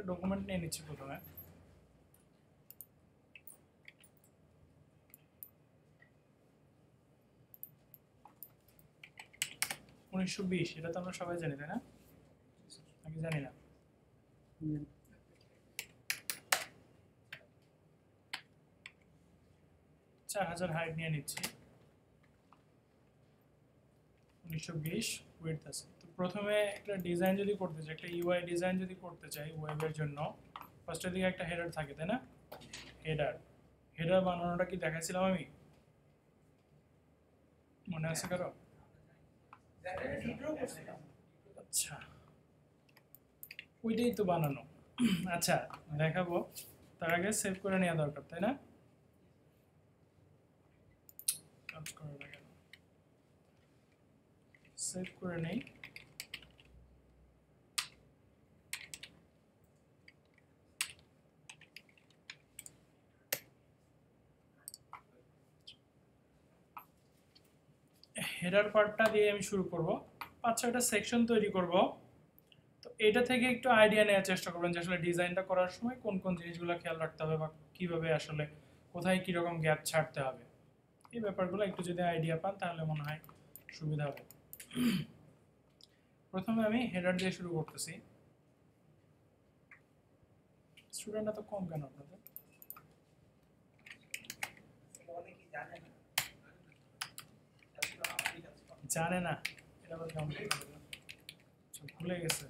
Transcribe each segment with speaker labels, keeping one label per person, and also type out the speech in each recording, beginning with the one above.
Speaker 1: একটা ডকুমেন্ট নিয়ে নিচ্ছি প্রথমে। উনিশশো 20 এটা তো আমরা সবাই জানি, তাই না? আমি জানি না। 4000 হাইট নিয়ে নিচ্ছি। 1920 উইডথ আছে। তো প্রথমে একটা ডিজাইন যদি করতে চাই, একটা ইউআই ডিজাইন যদি করতে চাই ওয়েবের জন্য, ফার্স্টের দিকে একটা হেডার থাকে, তাই না? হেডার বানানোটা কি দেখাইছিলাম আমি? মনে আছে কারো? আচ্ছা, ওইটাই তো বানানো। আচ্ছা, দেখাবো। তার আগে সেভ করে নেওয়া দরকার, তাই না? কাজ করার আগে সেভ করে নেই। হেডার পার্টটা দিয়ে আমি শুরু করব। 5-6টা সেকশন তৈরি করব। তো এটা থেকে একটু আইডিয়া নেওয়ার চেষ্টা করবেন যে আসলে ডিজাইনটা করার সময় কোন কোন জিনিসগুলো খেয়াল রাখতে হবে বা কিভাবে আসলে কোথায় কীরকম গ্যাপ ছাড়তে হবে। এই ব্যাপারগুলো একটু যদি আইডিয়া পান তাহলে মনে হয় সুবিধা হবে। প্রথমে আমি হেডার দিয়ে শুরু করতেছি। স্টুডেন্ট এত কম কেন আপনাদের? জানে না, এটা আবার কেমন ভুলে গেছে।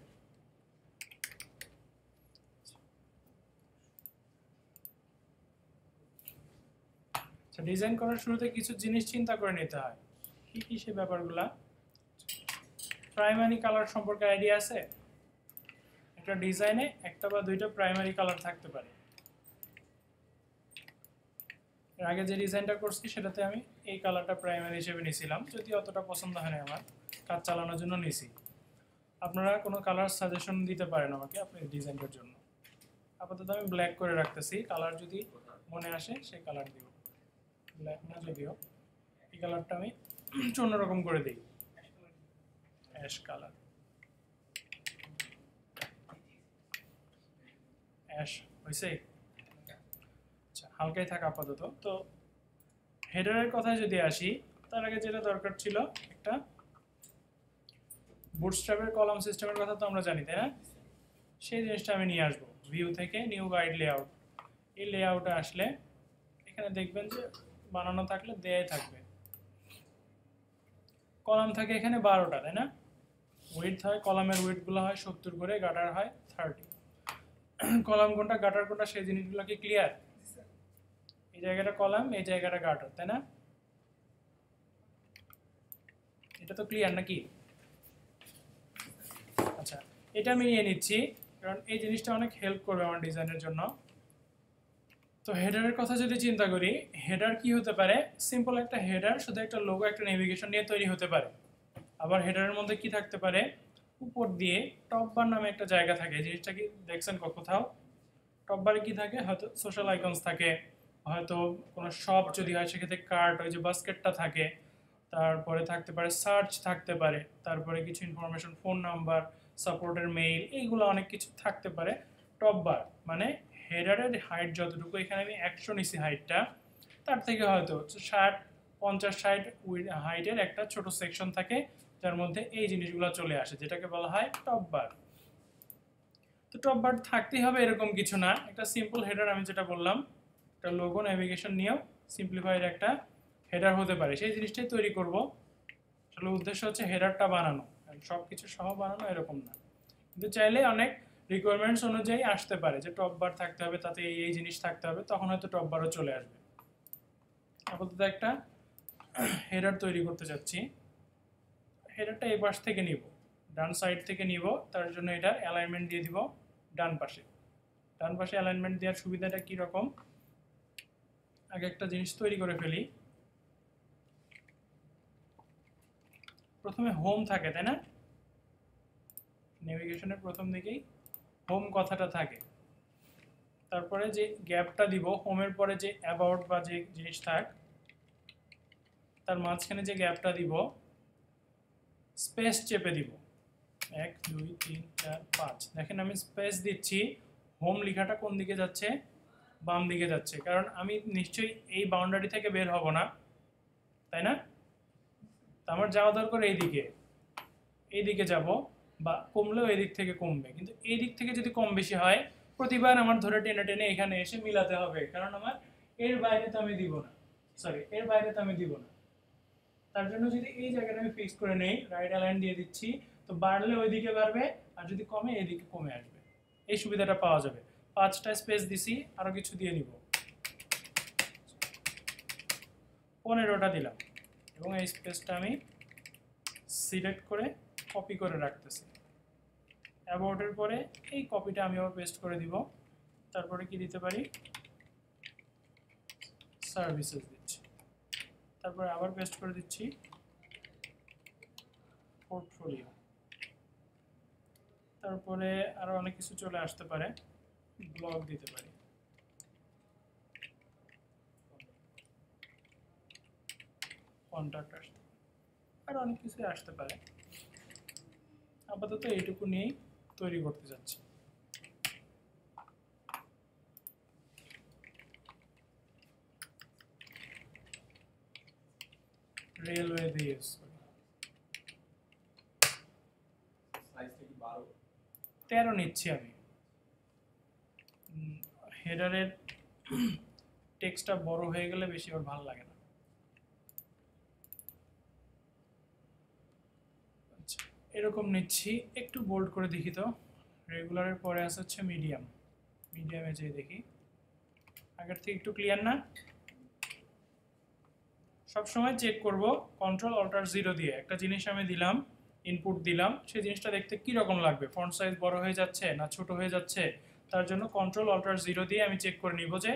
Speaker 1: ডিজাইন করার শুরুতে কিছু জিনিস চিন্তা করে নিতে হয়। কি কি সে ব্যাপারগুলা? প্রাইমারি কালার সম্পর্কে আইডিয়া আছে? একটা ডিজাইনে একটা বা দুইটা প্রাইমারি কালার থাকতে পারে। এর আগে যে ডিজাইনটা করছি সেটাতে আমি এই কালারটা প্রাইমারি হিসেবে নিয়েছিলাম, যদি অতটা পছন্দ হয় না আমার, কাজ চালানোর জন্য নিছি। আপনারা কোনো কালার সাজেশন দিতে পারেন আমাকে আপনার ডিজাইনটার জন্য। আপাতত আমি ব্ল্যাক করে রাখতেছি, কালার যদি মনে আসে সেই কালার দিব। ব্ল্যাক না যদিও, এই কালারটা আমি অন্যরকম করে দিই, অ্যাশ কালার। অ্যাশ হয়েছে? আচ্ছা, হালকাই থাকা আপাতত। তো হেডারের কথায় যদি আসি, তার আগে যেটা দরকার ছিল, একটা বুটস্ট্র্যাপের কলাম সিস্টেমের কথা তো আমরা জানি, তাই না? সেই জিনিসটা আমি নিয়ে আসবো ভিউ থেকে, নিউ গাইড লেআউট। এই লেআউটে আসলে এখানে দেখবেন যে বানানো থাকলে দেয়াই থাকবে। কলাম থাকে এখানে 12টা, তাই না? উইডথ হয়, কলামের উইডথগুলো হয় 70 করে, গাটার হয় 30। কলাম কোনটা গাটার কোনটা সেই জিনিসগুলো কি ক্লিয়ার? এই জায়গাটা কলাম, এই জায়গাটা গাটার, তাই না? এটা তো ক্লিয়ার নাকি? আচ্ছা, এটা আমি নিয়ে নিচ্ছি কারণ এই জিনিসটা অনেক হেল্প করবে আমার ডিজাইনের জন্য। তো হেডারের কথা যদি চিন্তা করি, হেডার কি হতে পারে? সিম্পল একটা হেডার, শুধু একটা লোগো একটা নেভিগেশন নিয়ে তৈরি হতে পারে। আবার হেডারের মধ্যে কি থাকতে পারে? উপর দিয়ে টপ বার নামে একটা জায়গা থাকে। জিনিসটা কি দেখছেন কোথাও? টপ বারে কি থাকে? হয়তো সোশ্যাল আইকনস থাকে, হয়তো কোনো শপ যদি হয় সেক্ষেত্রে কার্ট, ওই যে বাস্কেটটা থাকে, তারপরে থাকতে পারে সার্চ থাকতে পারে, তারপরে কিছু ইনফরমেশন, ফোন নাম্বার, সাপোর্টের মেইল, এইগুলো অনেক কিছু থাকতে পারে। টপ বার মানে হেডারের হাইট যতটুকু, এখানে আমি 100 নিছি হাইটটা, তার থেকে হয়তো 60, 50, 60 হাইটের একটা ছোট সেকশন থাকে যার মধ্যে এই জিনিসগুলো চলে আসে, যেটাকে বলা হয় টপ বার। তো টপ বার থাকতেই হবে এরকম কিছু না, একটা সিম্পল হেডার আমি যেটা বললাম, একটা লোগো নেভিগেশন নিয়েও সিম্পলিফাইড একটা হেডার হতে পারে, সেই জিনিসটাই তৈরি করব। আসলে উদ্দেশ্য হচ্ছে হেডারটা বানানো, সব কিছু সহ বানানো এরকম না। কিন্তু চাইলে অনেক রিকোয়ারমেন্টস অনুযায়ী আসতে পারে যে টপ বার থাকতে হবে, তাতে এই এই জিনিস থাকতে হবে, তখন হয়তো টপ বারও চলে আসবে। আপাতত একটা হেডার তৈরি করতে চাচ্ছি। হেডারটা এই পাশ থেকে নিব, ডান সাইড থেকে নিব, তার জন্য এটা অ্যালাইনমেন্ট দিয়ে দিব ডান পাশে। ডান পাশে অ্যালাইনমেন্ট দেওয়ার সুবিধাটা কি রকম? আগে একটা জিনিস তৈরি করে ফেলি। প্রথমে হোম থাকে, তাই না? নেভিগেশনের প্রথম দিকেই হোম কথাটা থাকে। তারপরে যে গ্যাপটা দিব, হোমের পরে যে অ্যাবাউট বা যে জিনিস থাক, তার মাঝখানে যে গ্যাপটা দিব, স্পেস চেপে দিব। 1 2 3 4 5, দেখেন আমি স্পেস দিচ্ছি, হোম লেখাটা কোন দিকে যাচ্ছে, বাম দিকে যাচ্ছে, কারণ আমি নিশ্চয়ই এই বাউন্ডারি থেকে বের হব না, তাই না? আমার যাওয়া দরকার এইদিকে যাব, বা কমলেও এই দিক থেকে কমবে, কিন্তু এই দিক থেকে যদি কম বেশি হয় প্রতিবার আমার ধরে টেনে টেনে এখানে এসে মিলাতে হবে, কারণ আমার এর বাইরে তো আমি দিব না, এর বাইরে তো আমি দিব না। তার জন্য যদি এই জায়গাটা আমি ফিক্স করে নেই, রাইট অ্যালাইন দিয়ে দিচ্ছি, তো বাড়লে ওইদিকে বাড়বে, আর যদি কমে এইদিকে কমে আসবে, এই সুবিধাটা পাওয়া যাবে। 5টা স্পেস দিছি, আরো কিছু দিয়ে নিব, 15টা দিলাম, এবং এই স্পেসটা আমি সিলেক্ট করে কপি করে রাখতেছি। অ্যাবাউটের পরে এই কপিটা আমি আবার পেস্ট করে দিব, তারপরে কি দিতে পারি, সার্ভিসেস দিচ্ছি, তারপরে আবার পেস্ট করে দিচ্ছি পোর্টফোলিও, তারপরে আরো অনেক কিছু চলে আসতে পারে, ব্লগ দিতে পারি, কন্ট্যাক্ট আসতে, আর অনেক কিছু আসতে পারে। আপাতত এইটুকু নিয়েই তৈরি করতে যাচ্ছি। রেলওয়ে দিয়ে ইউজ করি, 13 নিচ্ছি আমি। হেডারের টেক্সটটা বড় হয়ে গেলে বেশি আর ভালো লাগে না। আচ্ছা, এরকম নিচ্ছি, একটু বোল্ড করে দেখি তো। রেগুলারের পরে আছে হচ্ছে মিডিয়াম, মিডিয়ামে যেয়ে দেখি, আগের থেকে একটু ক্লিয়ার না? সবসময় চেক করব Ctrl+Alt+0 দিয়ে, একটা জিনিস আমি দিলাম, ইনপুট দিলাম, সেই জিনিসটা দেখতে কি রকম লাগবে, ফন্ট সাইজ বড় হয়ে যাচ্ছে না ছোট হয়ে যাচ্ছে, তার জন্য Ctrl+Alt+0 দিয়ে আমি চেক করে নিব যে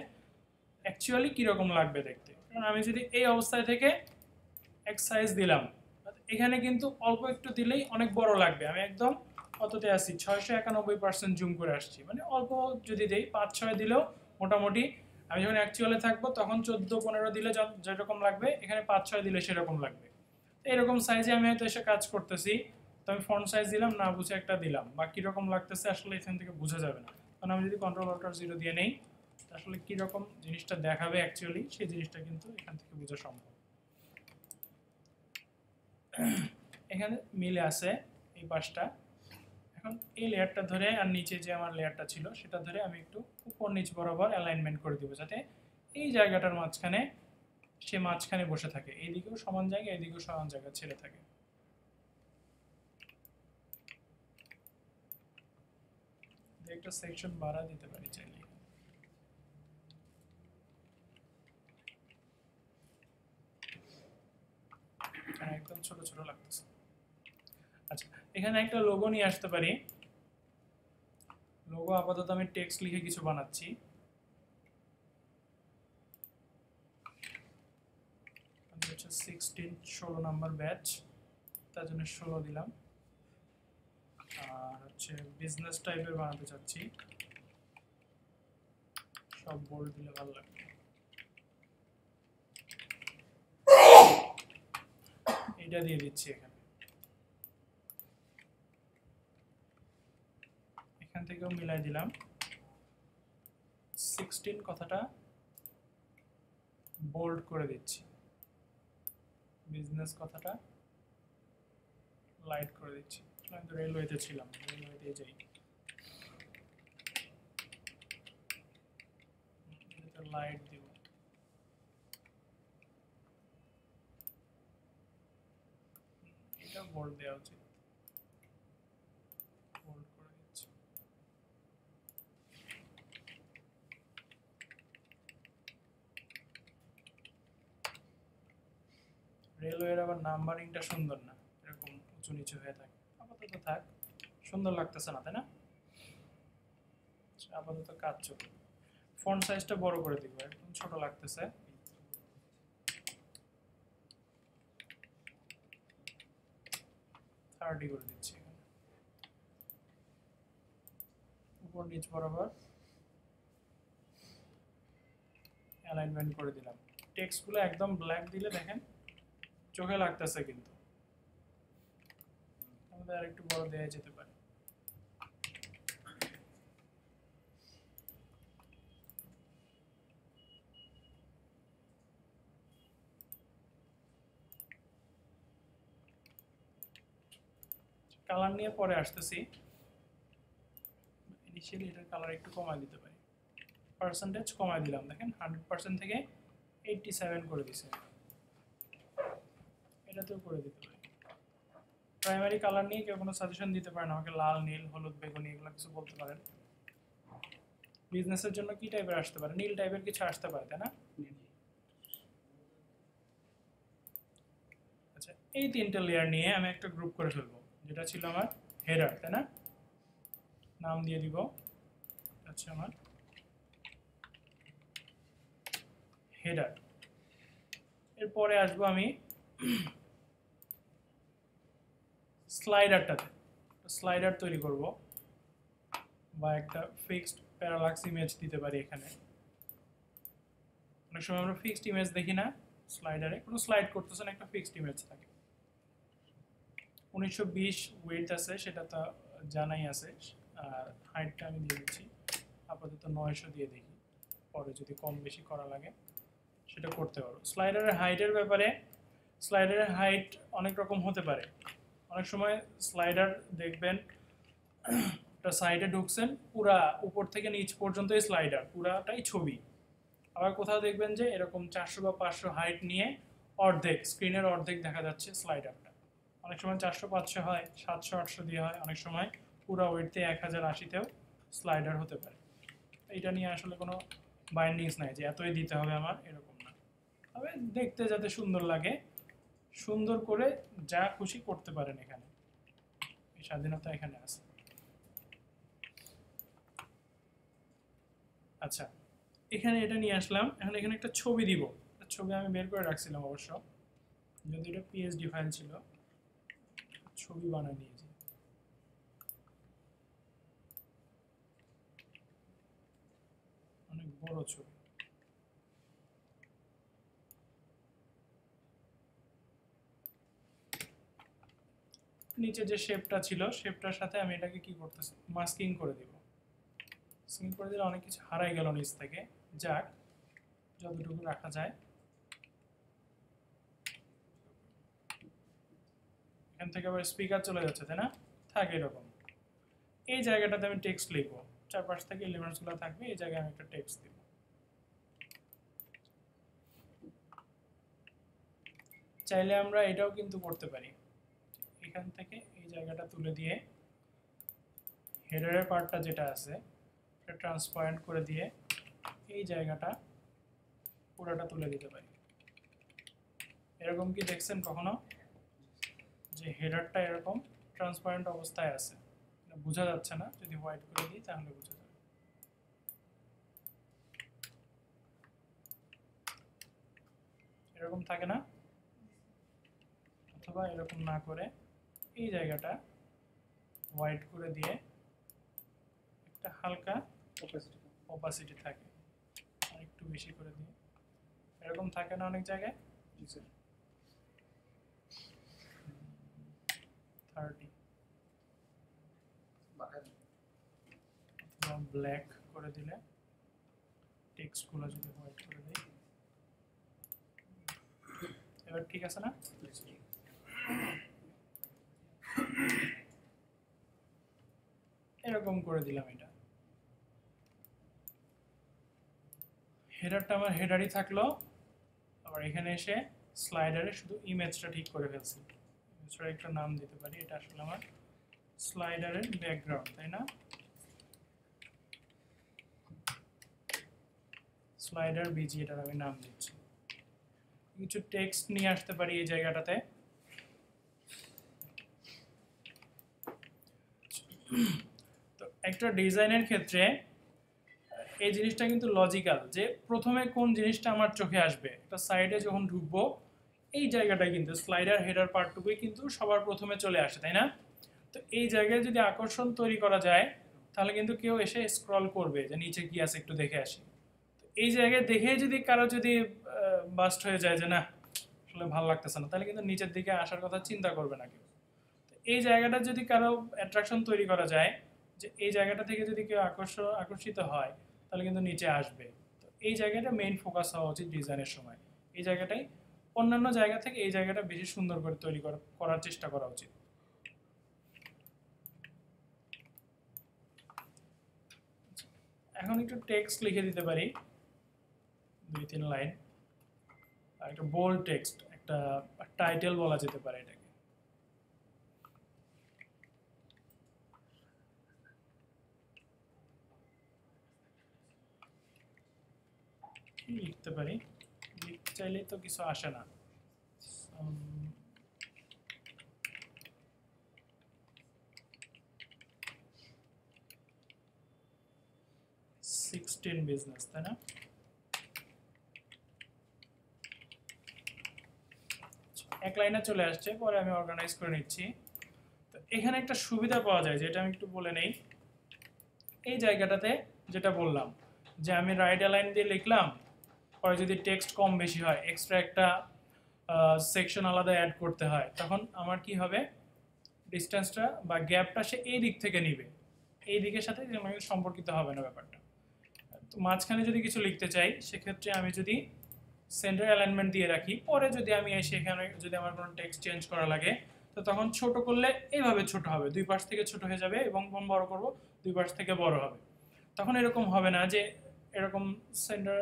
Speaker 1: অ্যাকচুয়ালি কীরকম লাগবে দেখতে। কারণ আমি যদি এই অবস্থায় থেকে এক সাইজ দিলাম, এখানে কিন্তু অল্প একটু দিলেই অনেক বড় লাগবে। আমি একদম কততে আসি, 691% জুম করে আসছি, মানে অল্প যদি দেই 5-6 দিলেও মোটামুটি, আমি যখন অ্যাকচুয়ালে থাকবো তখন 14-15 দিলে যেরকম লাগবে, এখানে 5-6 দিলে সেরকম লাগবে। এরকম সাইজে আমি হয়তো এসে কাজ করতেছি, তো আমি ফন্ট সাইজ দিলাম, না বুঝে একটা দিলাম, বা কীরকম লাগতেছে আসলে এখান থেকে বোঝা যাবে না। কারণ আমি যদি Ctrl+Alt+0 দিয়ে নেই, আসলে কীরকম জিনিসটা দেখাবে অ্যাকচুয়ালি, সেই জিনিসটা কিন্তু এখান থেকে বোঝা সম্ভব। এখানে মিলে আছে এই পাশটা। এখন এই লেয়ারটা ধরে আর নিচে যে আমার লেয়ারটা ছিল সেটা ধরে আমি একটু উপর নিচ বরাবর অ্যালাইনমেন্ট করে দিব, যাতে এই জায়গাটার মাঝখানে সে মাঝখানে বসে থাকে, এইদিকেও সমান জায়গা এইদিকেও সমান জায়গা ছেড়ে থাকে। একটা সেকশন বাড়া দিতে পারি চাইলে, একদম ছোট ছোট লাগতেছে। আচ্ছা, এখানে একটা লোগো নিয়ে আসতে পারি। লোগো আপাতত আমি টেক্সট লিখে কিছু বানাচ্ছি। আমি হচ্ছে 16 নাম্বার ব্যাচ, তার জন্য 16 দিলাম। আর হচ্ছে বিজনেস টাইপের বানাতে চাচ্ছি, সব বোল্ড দিলে ভালো লাগবে। এটা দিয়ে দিচ্ছি এখানে, এখান থেকেও মিলাই দিলাম। 16 কথাটা বোল্ড করে দিচ্ছি, বিজনেস কথাটা লাইট করে দিচ্ছি। আমি তো রেলওয়েতে ছিলাম, রেলওয়েতে যাই, লাইট দিব। এটা বোল্ড দেওয়া উচিত, বোল্ড করে দিচ্ছি। রেলওয়ের আবার নাম্বারিংটা সুন্দর না, এরকম উঁচু নিচু হয়ে থাকে। আপাতত থাক, সুন্দর লাগতেছে না, তাই না? আপাতত কাজ চলবে। ফন্ট সাইজটা বড় করে দিব, একদম ছোট লাগতেছে। থার্টি করে দিচ্ছি, উপর নিচ বরাবর অ্যালাইনমেন্ট করে দিলাম। টেক্সটগুলো একদম ব্ল্যাক দিলে দেখেন চোখে লাগতেছে, কিন্তু আমাদের আরেকটু বড় দেওয়া যেতে পারে। কালার নিয়ে পরে আসতেছি। ইনিশিয়ালি এটার কালার একটু কমায় দিতে পারি, পার্সেন্টেজ কমায় দিলাম, দেখেন 100% থেকে 87 করে দিছে, এটাতেও করে দিতে পারি। প্রাইমারি কালার নিয়ে কেউ কোনো সাজেশন দিতে পারেন আমাকে, লাল, নীল, হলুদ, বেগুনি এগুলো কিছু বলতে পারেন। বিজনেসের জন্য কি টাইপের আসতে পারে? নীল টাইপের কিছু আসতে পারে, তাই না? আচ্ছা, এই তিনটা লেয়ার নিয়ে আমি একটা গ্রুপ করে ফেলবো, যেটা ছিল আমার হেডার, তাই না? নাম দিয়ে দিব আচ্ছা আমার হেডার। এরপরে আসবো আমি স্লাইডারটাতে, স্লাইডার তৈরি করব, বা একটা ফিক্সড প্যারালাক্স ইমেজ দিতে পারি এখানে। অনেক সময় আমরা ফিক্সড ইমেজ দেখি না স্লাইডারে, কোনো স্লাইড করতেছেন একটা ফিক্সড ইমেজ থাকে। 1920 ওয়েট আছে, সেটা তো জানাই আছে। আর হাইটটা আমি দিয়ে দিচ্ছি আপাতত 900 দিয়ে দেখি, পরে যদি কম বেশি করা লাগে সেটা করতে পারো। স্লাইডারের হাইটের ব্যাপারে, স্লাইডারের হাইট অনেক রকম হতে পারে। অনেক সময় স্লাইডার দেখবেন একটা সাইডে ঢুকছেন, পুরা উপর থেকে নিচ পর্যন্ত স্লাইডার পুরাটাই ছবি। আবার কোথাও দেখবেন যে এরকম 400 বা 500 হাইট নিয়ে অর্ধেক, স্ক্রিনের অর্ধেক দেখা যাচ্ছে স্লাইডারটা। অনেক সময় 400-500 হয়, 700-800 দিয়ে হয়, অনেক সময় পুরা ওয়েটতে 1080-তেও স্লাইডার হতে পারে। এটা নিয়ে আসলে কোনো বাইন্ডিংস নাই যে এতই দিতে হবে আমার, এরকম না। তবে দেখতে যাতে সুন্দর লাগে, সুন্দর করে যা খুশি করতে পারেন, এখানে এই স্বাধীনতা এখানে আছে। আচ্ছা, এখানে এটা নিয়ে আসলাম, এখন এখানে একটা ছবি দিব। ছবি আমি বের করে রাখছিলাম অবশ্য, যদি এটা পিএসডি ফাইল ছিল, ছবি বানায় নিয়েছি। অনেক বড় ছবি। নিচে যে শেপটা ছিল, শেপটার সাথে আমি এটাকে কি করতেছি, মাস্কিং করে দিব। মাস্কিং করে দিলে অনেক কিছু হারাই গেল নিচ থেকে, যাক যতটুকু রাখা যায়। এখান থেকে আবার স্পিকার চলে যাচ্ছে, তাই না? থাকে এরকম। এই জায়গাটাতে আমি টেক্সট লিখবো, চারপাশ থেকে এলিমেন্টসগুলো থাকবে, এই জায়গায় আমি একটা টেক্সট দিব। চাইলে আমরা এটাও কিন্তু করতে পারি, এখান থেকে এই জায়গাটা তুলে দিয়ে হেডারের পার্টটা যেটা আছে এটা ট্রান্সপারেন্ট করে দিয়ে এই জায়গাটা পুরোটা তুলে দিতে পারি। এরকম কি দেখছেন কখনো যে হেডারটা এরকম ট্রান্সপারেন্ট অবস্থায় আছে? বোঝা যাচ্ছে না, যদি হোয়াইট করে দিই তাহলে বোঝা যাবে। এরকম থাকে না? অথবা এরকম না করে এই জায়গাটা হোয়াইট করে দিয়ে একটা হালকা অপাসিটি থাকে, আর একটু বেশি করে দিয়ে, এরকম থাকে না অনেক জায়গায়? 30 অথবা ব্ল্যাক করে দিলে, টেক্সটগুলো যদি হোয়াইট করে দিই, এবার ঠিক আছে না? এরকম করে দিলাম। এটা হেডারটা আমার হেডারই থাকলো। আবার এখানে এসে স্লাইডারে শুধু ইমেজটা ঠিক করে ফেলছি, ইমেজটার একটা নাম দিতে পারি। এটা আসলে আমার স্লাইডারের ব্যাকগ্রাউন্ড, তাই না? স্লাইডার বিজি, এটার আমি নাম দিচ্ছি। কিছু টেক্সট নিয়ে আসতে পারি এই জায়গাটাতে। তো একটা ডিজাইনের ক্ষেত্রে এই জিনিসটা কিন্তু লজিক্যাল, যে প্রথমে কোন জিনিসটা আমার চোখে আসবে। একটা সাইডে যখন ঢুকবো এই জায়গাটায় কিন্তু স্লাইডার হেডার পার্টটুকুই কিন্তু সবার প্রথমে চলে আসে, তাই না? তো এই জায়গায় যদি আকর্ষণ তৈরি করা যায় তাহলে কিন্তু কেউ এসে স্ক্রল করবে যে নিচে কি আছে একটু দেখে আসি। তো এই জায়গায় দেখে যদি কারো যদি বাস্ট হয়ে যায় যে না আসলে ভালো লাগতেছে না, তাহলে কিন্তু নিচের দিকে আসার কথা চিন্তা করবে না কেউ। তো এই জায়গাটা যদি কারো অ্যাট্রাকশন তৈরি করা যায়, যে এই জায়গাটা থেকে যদি কেউ আকর্ষিত হয় তাহলে কিন্তু নিচে আসবে। তো এই জায়গাটা মেইন ফোকাস হওয়া উচিত ডিজাইনের সময়। এই জায়গাটাই অন্যান্য জায়গা থেকে এই জায়গাটা বেশি সুন্দর করে তৈরি করার চেষ্টা করা উচিত। এখন একটু টেক্সট লিখে দিতে পারি 2-3 লাইন, আর একটা বোল্ড টেক্সট, একটা টাইটেল বলা যেতে পারে এটাকে। কি লিখতে পারি? লিখতে চাইলে তো কিছু আসে না। 16 বিজনেস, তাই না? এক লাইনে চলে আসছে, পরে আমি অর্গানাইজ করে নিচ্ছি। তো এখানে একটা সুবিধা পাওয়া যায়, যেটা আমি একটু বলে নেই। এই জায়গাটাতে যেটা বললাম যে আমি রাইট অ্যালাইন দিয়ে লিখলাম, পরে যদি টেক্সট কম বেশি হয়, এক্সট্রা একটা সেকশন আলাদা অ্যাড করতে হয়, তখন আমার কি হবে, ডিস্টেন্সটা বা গ্যাপটা সে এই দিক থেকে নিবে, এই দিকের সাথে সম্পর্কিত হবে না ব্যাপারটা। তো মাঝখানে যদি কিছু লিখতে চাই, সেক্ষেত্রে আমি যদি সেন্টার অ্যালাইনমেন্ট দিয়ে রাখি, পরে যদি আমি সেখানে যদি আমার কোনো টেক্সট চেঞ্জ করা লাগে, তো তখন ছোট করলে এইভাবে ছোট হবে, দুই পাশ থেকে ছোট হয়ে যাবে, এবং বড় করব দুই পাশ থেকে বড় হবে। তখন এরকম হবে না যে এরকম সেন্টার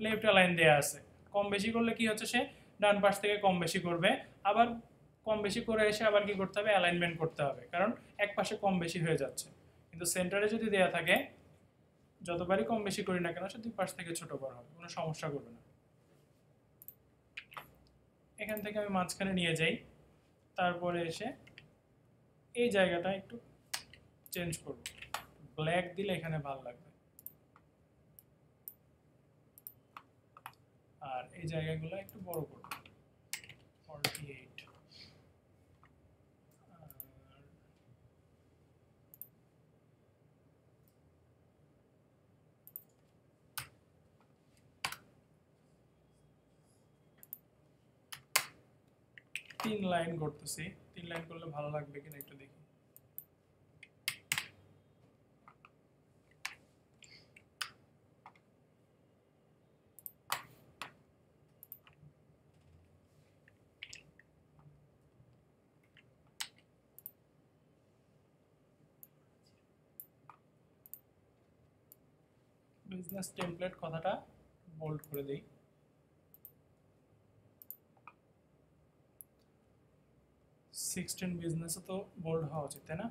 Speaker 1: লেফট অ্যালাইন দেয়া আছে, কম বেশি করলে কি হচ্ছে, সে ডান পাশ থেকে কম বেশি করবে, আবার কম বেশি করে এসে আবার কি করতে হবে, অ্যালাইনমেন্ট করতে হবে, কারণ এক পাশে কম বেশি হয়ে যাচ্ছে। কিন্তু সেন্টারে যদি দেয়া থাকে, যতবারই কম বেশি করি না কেন, সে দুই পাশ থেকে ছোট বড় হবে, কোনো সমস্যা করবে না। এখান থেকে আমি মাঝখানে নিয়ে যাই, তারপরে এসে এই জায়গাটা একটু চেঞ্জ করব, ব্ল্যাক দিলে এখানে ভালো লাগবে, আর এই জায়গাগুলো একটু বড় করব, 48। তিন লাইন করতেছি, 3 লাইন করলে ভালো লাগবে কিনা একটু দেখি। বিজনেস টেমপ্লেট কথাটা বোল্ড করে দেই। সিক্সটিন বিজনেসে তো বোল্ড হওয়া উচিত, তাই না?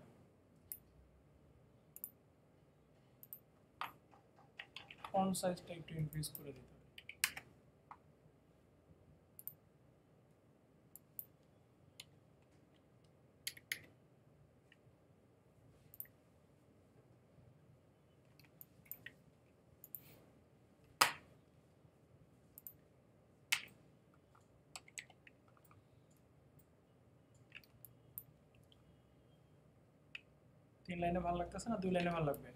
Speaker 1: ফন্ট সাইজটা একটু ইনক্রিজ করে দিতে হবে। তিন লাইনে ভালো লাগতেছে না 2 লাইনে ভালো লাগবে?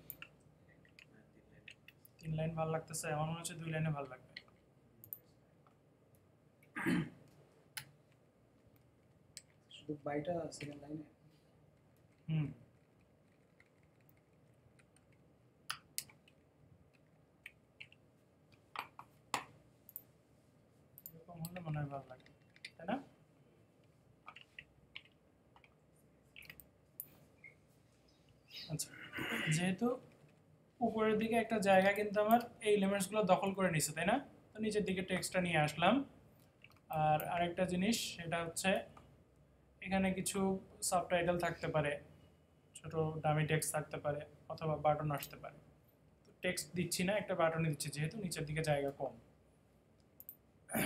Speaker 1: 3 লাইন ভালো লাগতেছে, আমার মনে হচ্ছে 2 লাইনে ভালো লাগবে।
Speaker 2: শুধু বাইটা সেকেন্ড লাইনে।
Speaker 1: হুম, এরকম হলে মনে হয় ভালো লাগবে, তাই না? আচ্ছা, যেহেতু উপরের দিকে একটা জায়গা কিন্তু আমার এই এলিমেন্টসগুলো দখল করে নিছে, তাই না? তো নিচের দিকে টেক্সটটা নিয়ে আসলাম। আর আরেকটা জিনিস, সেটা হচ্ছে এখানে কিছু সাবটাইটেল থাকতে পারে, ছোট ডামি টেক্সট থাকতে পারে, অথবা বাটন আসতে পারে। তো টেক্সট দিচ্ছি না, একটা বাটনই দিচ্ছি, যেহেতু নিচের দিকে জায়গা কম।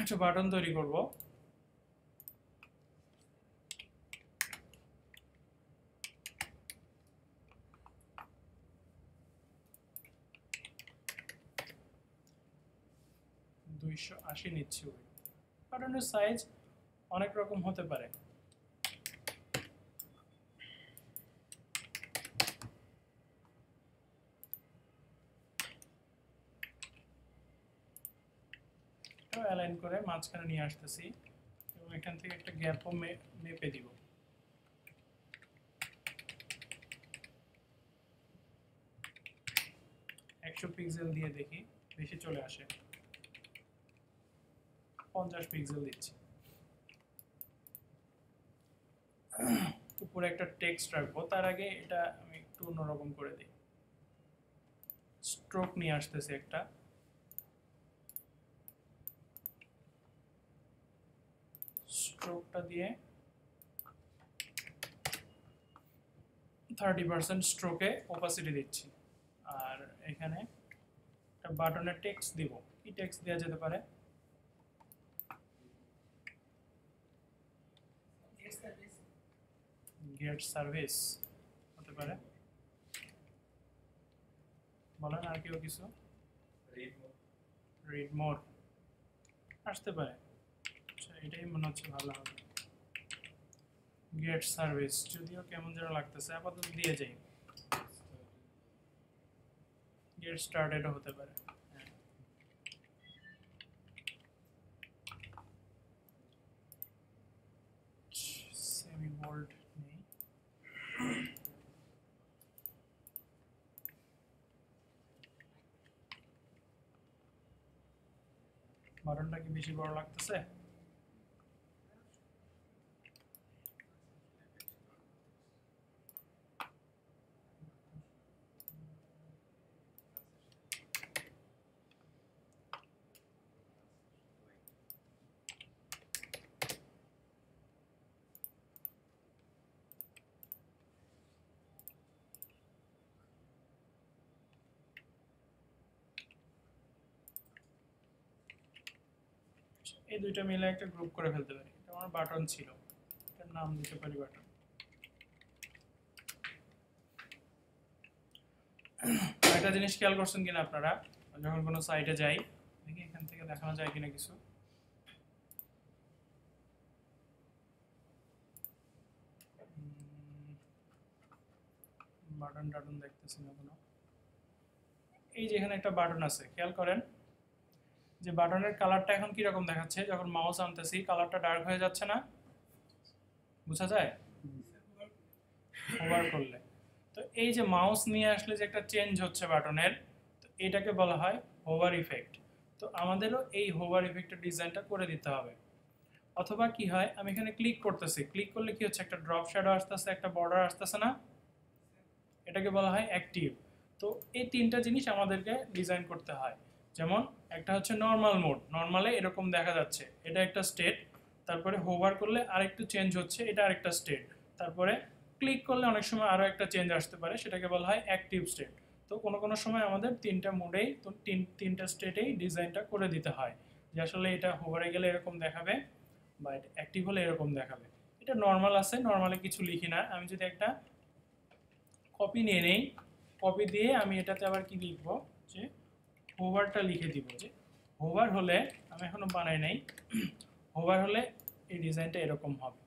Speaker 1: একটা বাটন তৈরি করব। দুইশো 280 নিচ্ছি। ওই বাটনের সাইজ অনেক রকম হতে পারে। অ্যালাইন করে মাঝখানে নিয়ে আসতেছি, এবং এখান থেকে একটা গ্যাপও মেপে দিব। একশো পিক্সেল দিয়ে দেখি বেশি চলে আসে, 50 পিক্সেল দিচ্ছি। উপরে একটা টেক্সট রাখবো, তার আগে এটা আমি একটু অন্যরকম করে দিই। স্ট্রোক নিয়ে আসতেছি একটা, স্ট্রোকটা দিয়ে 30% স্ট্রোকে ওপাসিটি দিচ্ছি। আর এখানে একটা বাটনের টেক্সট দিব। কি টেক্সট দেওয়া যেতে পারে? গেট সার্ভিস হতে পারে। বলেন আর কেউ কিছু? রিড মোর আসতে পারে। আচ্ছা, এটাই মনে হচ্ছে ভালো হবে। গেট সার্ভিস যদিও কেমন যেন লাগতেছে, আপাতত দিয়ে যাই। গেট স্টার্টেডও হতে পারে। সেমি বোল্ড নেই। বাটনটা কি বেশি বড় লাগতেছে? এই দুইটা মিলে একটা গ্রুপ করে ফেলতে পারি। এটা আমার বাটন ছিল, এটার নাম দিতে পারি বাটন। একটা জিনিস খেয়াল করছেন কিনা আপনারা, যখন কোনো সাইটে যাই, দেখি এখান থেকে দেখানো যায় কিনা কিছু। বাটন টাটন দেখতেছি না কোনো। এই যে এখানে একটা বাটন আছে, খেয়াল করেন যে বাটনের কালারটা এখন কিরকম দেখাচ্ছে। যখন মাউস আনতেছি কালারটা ডার্ক হয়ে যাচ্ছে না, বোঝা যায় হোভার করলে। তো এই যে মাউস নিয়ে আসলে যে একটা চেঞ্জ হচ্ছে বাটনের, তো এটাকে বলা হয় হোভার ইফেক্ট। তো আমাদেরও এই হোভার ইফেক্টের ডিজাইনটা করে দিতে হবে। অথবা কি হয়, আমি এখানে ক্লিক করতেছি, ক্লিক করলে কি হচ্ছে, একটা ড্রপ শ্যাডো আসতেছে, একটা বর্ডার আসতেছে না, এটাকে বলা হয় অ্যাক্টিভ। তো এই তিনটা জিনিস আমাদেরকে ডিজাইন করতে হয়। যেমন একটা হচ্ছে নর্মাল মোড, নর্মালে এরকম দেখা যাচ্ছে, এটা একটা স্টেট। তারপরে হোভার করলে আরেকটু চেঞ্জ হচ্ছে, এটা আরেকটা স্টেট। তারপরে ক্লিক করলে অনেক সময় আরও একটা চেঞ্জ আসতে পারে, সেটাকে বলা হয় অ্যাক্টিভ স্টেট। তো কোনো কোনো সময় আমাদের তিনটা মোডেই, তো তিনটা স্টেটেই ডিজাইনটা করে দিতে হয়, যে আসলে এটা হোভারে গেলে এরকম দেখাবে বা এটা অ্যাক্টিভ হলে এরকম দেখাবে। এটা নর্মাল আছে, নর্মালে কিছু লিখি না। আমি যদি একটা কপি নিয়ে নেই, কপি দিয়ে আমি এটাতে আবার কি লিখব, যে হোভারটা লিখে দিব। যে হোভার হলে, আমি এখনো বানাই নাই, হোভার হলে এই ডিজাইনটা এরকম হবে।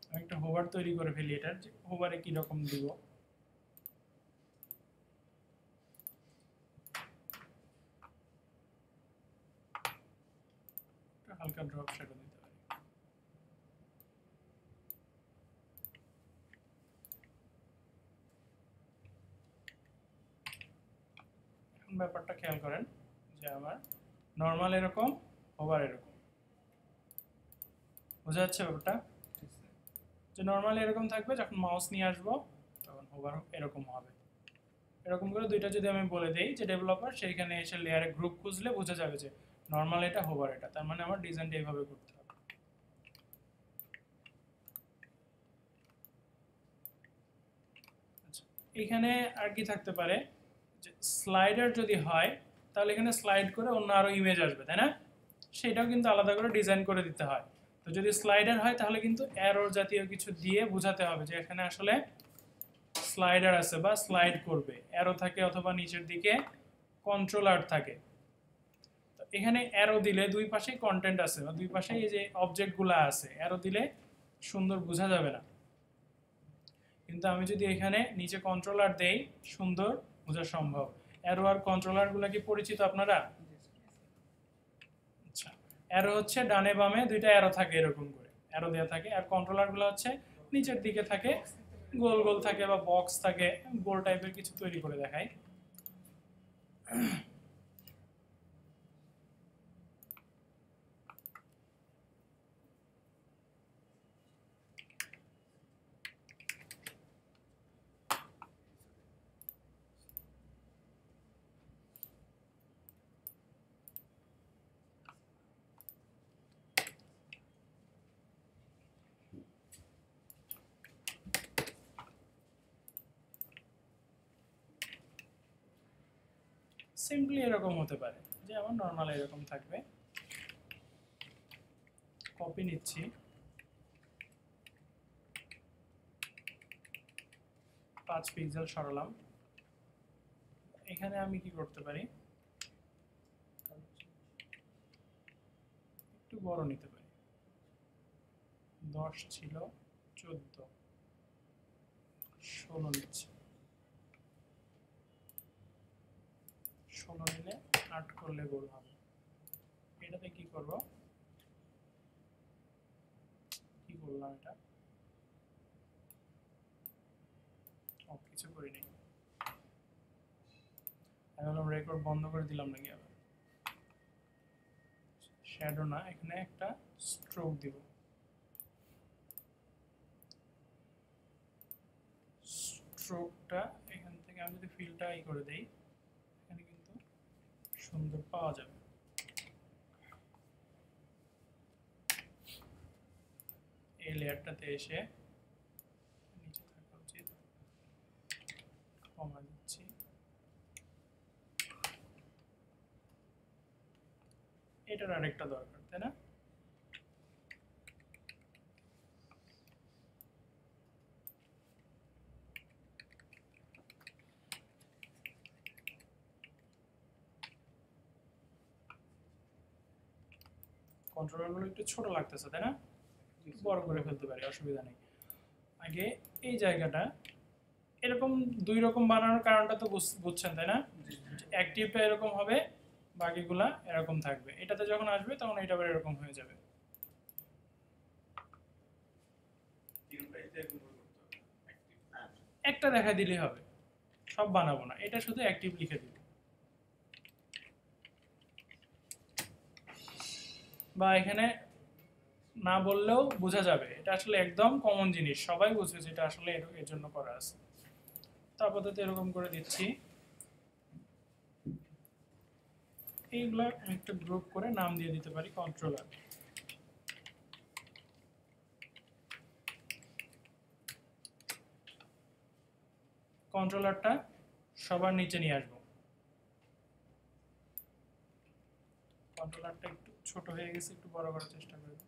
Speaker 1: আমি একটা হোভার তৈরি করে ফেলি এটার, যে হোভারে কীরকম দিব। হালকা ড্রপ শ্যাডো দিতে পারি। এখন ব্যাপারটা খেয়াল করেন যে আমার নর্মাল এরকম, হোভার এরকম, বোঝা যাচ্ছে ব্যাপারটা? যে নর্মাল এরকম থাকবে, যখন মাউস নিয়ে আসবো তখন হোভার এরকম হবে। এরকম করে দুইটা যদি আমি বলে দেই যে ডেভেলপার সেইখানে এসে লেয়ারে গ্রুপ খুঁজলে বোঝা যাবে যে নর্মাল এটা, হোভার এটা, তার মানে আমার ডিজাইনটা এইভাবে করতে হবে। আচ্ছা, এখানে আর কি থাকতে পারে, যে স্লাইডার যদি হয় তাহলে এখানে স্লাইড করে অন্য আরো ইমেজ আসবে, তাই না? সেটাও কিন্তু আলাদা করে ডিজাইন করে দিতে হয়। তো যদি স্লাইডার হয় তাহলে কিন্তু অ্যারো জাতীয় কিছু দিয়ে বোঝাতে হবে যে এখানে আসলে স্লাইডার আছে বা স্লাইড করবে, অ্যারো থাকে অথবা নিচের দিকে কন্ট্রোলার থাকে। তো এখানে অ্যারো দিলে দুই পাশেই কন্টেন্ট আছে বা দুই পাশে এই যে অবজেক্টগুলো আছে, অ্যারো দিলে সুন্দর বোঝা যাবে না। কিন্তু আমি যদি এখানে নিচে কন্ট্রোলার দেই, সুন্দর বোঝা সম্ভব। অ্যারো আর কন্ট্রোলারগুলো কি পরিচিত আপনারা? আচ্ছা, অ্যারো হচ্ছে ডানে বামে দুইটা অ্যারো থাকে, এরকম করে অ্যারো দেওয়া থাকে। আর কন্ট্রোলারগুলো হচ্ছে নিচের দিকে থাকে, গোল গোল থাকে বা বক্স থাকে, গোল টাইপের কিছু তৈরি করে দেখায়। সিম্পলি এরকম হতে পারে যে আমার নর্মাল এরকম থাকবে। কপি নিচ্ছি, পাঁচ পিক্সেল সরালাম। এখানে আমি কি করতে পারি, একটু বড় নিতে পারি। 10 ছিল, 14, 16 নিচ্ছি। 16 নিলে 8 করলে গোল হবে। এটাতে কি করব, কি করলাম এটা, কিছু করি নাই। আমি বললাম রেকর্ড বন্ধ করে দিলাম নাকি আবার। শ্যাডো না, এখানে একটা স্ট্রোক দিব। স্ট্রোকটা এখান থেকে আমি যদি ফিলটা করে দেই, এখানে কিন্তু সুন্দর পাওয়া যাবে। এই লেয়ারটাতে এসে নিচে থাকা উচিত, কমা দিচ্ছি। এটার আরেকটা দরকার, তাই না? কন্ট্রোলারগুলো একটু ছোট লাগতেছে, তাই না? বড় করে ফেলতে পারি, অসুবিধা নেই। আগে এই জায়গাটা এরকম দুই রকম বানানোর কারণটা তো বুঝছেন, তাই না? অ্যাক্টিভটা এরকম হবে, বাকিগুলা এরকম থাকবে। এটাতে যখন আসবে তখন এটা আবার এরকম হয়ে যাবে। একটা দেখা দিলেই হবে, সব বানাবো না, এটা শুধু অ্যাক্টিভ লিখে দিব। বা এখানে না বললেও বোঝা যাবে, এটা আসলে একদম কমন জিনিস, সবাই বুঝবে যে এটা আসলে এর জন্য করা আছে। তারপর তো এরকম করে দিচ্ছি। এইগুলা একটা গ্রুপ করে নাম দিয়ে দিতে পারি কন্ট্রোলার। কন্ট্রোলারটা সবার নিচে নিয়ে আসবো। কন্ট্রোলারটা একটু ছোট হয়ে গেছে, একটু বড় করার চেষ্টা করব।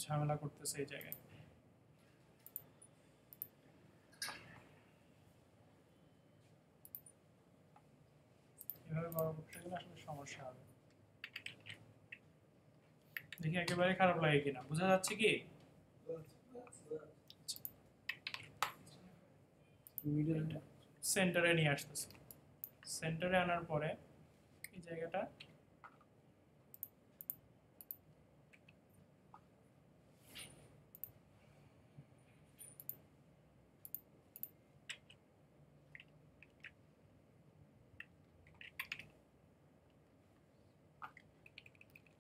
Speaker 1: ঝামেলা করতেছে এই জায়গায়। এভাবে বড় করতে গেলে আসলে সমস্যা হবে। দেখি একেবারে খারাপ লাগে কিনা, বোঝা যাচ্ছে কি? সেন্টারে নিয়ে আসতেছে। সেন্টারে আনার পরে এই জায়গাটা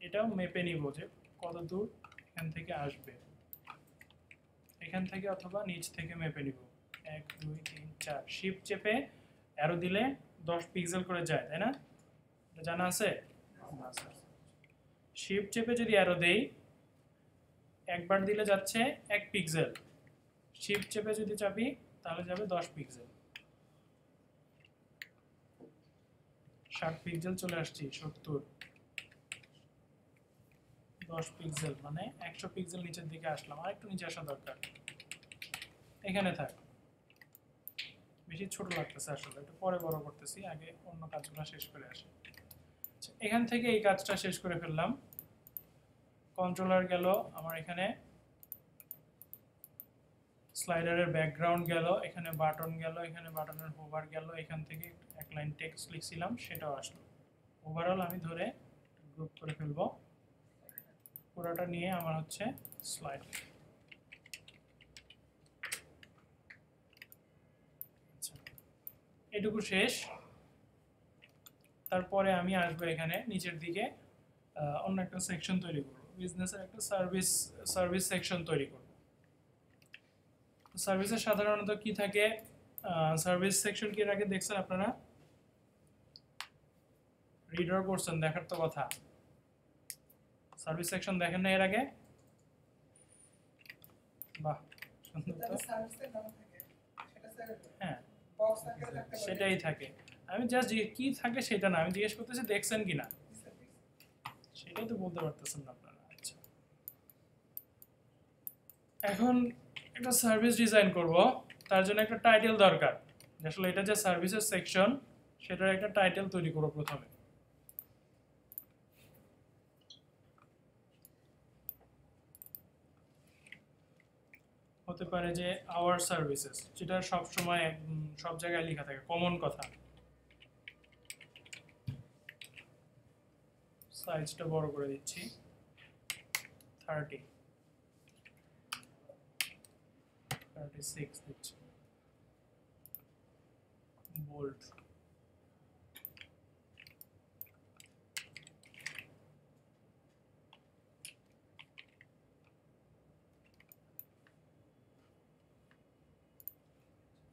Speaker 1: এটাও মেপে নিব যে কত দূর এখান থেকে আসবে। এখান থেকে অথবা নিচ থেকে মেপে নিব। 1 2 3 4 শিফট চেপে অ্যারো দিলে 10 পিক্সেল করে যায়, তাই না? এটা জানা আছে? শিফট চেপে যদি অ্যারো দেই, একবার দিলে যাচ্ছে 1 পিক্সেল। শিফট চেপে যদি চাপি তাহলে যাবে 10 পিক্সেল। 60 পিক্সেল চলে আসছি, 70, 10 পিক্সেল মানে 100 পিক্সেল নিচের দিকে আসলাম। আর একটু নিচে আসা দরকার, এখানে থাক। বেশি ছোট লাগতেছে আসলে, একটু পরে বড় করতেছি, আগে অন্য কাজগুলো শেষ করে আসি। এখান থেকে এই কাজটা শেষ করে ফেললাম। কন্ট্রোলার গেল আমার, এখানে স্লাইডারের ব্যাকগ্রাউন্ড গেল, এখানে বাটন গেল, এখানে বাটনের হোভার গেল, এখান থেকে এক লাইন টেক্সট লিখছিলাম সেটাও আসলো। ওভারঅল আমি ধরে গ্রুপ করে ফেলবো। পুরোটা নিয়ে আমার হচ্ছে স্লাইড। আচ্ছা, এটুকু শেষ। তারপরে আমি আসবো এখানে নিচের দিকে অন্য একটা সেকশন তৈরি করব, বিজনেসের একটা সার্ভিস সেকশন তৈরি করব। সার্ভিসে সাধারণত কি থাকে, সার্ভিস সেকশন কি এর আগে দেখছেন আপনারা? রিডার করছেন, দেখার তো কথা। সার্ভিস সেকশন দেখেন না এর আগে? বাহ, সুন্দর তো। হ্যাঁ,
Speaker 2: বক্স থাকলে থাকতে পারে।
Speaker 1: সেটাই থাকে। আমি জাস্ট কি থাকে সেটা না, আমি জিজ্ঞেস করতেছি দেখছেন কিনা, সেটাই তো বলতে পারতেছেন না আপনারা। আচ্ছা, এখন একটা সার্ভিস ডিজাইন করব, তার জন্য একটা টাইটেল দরকার। আসলে এটা যে সার্ভিসের সেকশন, সেটার একটা টাইটেল তৈরি করব প্রথমে। হতে পারে যে আওয়ার সার্ভিসেস, যেটা সব সময় সব জায়গায় লেখা থাকে, কমন কথা। সাইজটা বড় করে দিচ্ছি, 30, 36 দিচ্ছি, বোল্ড।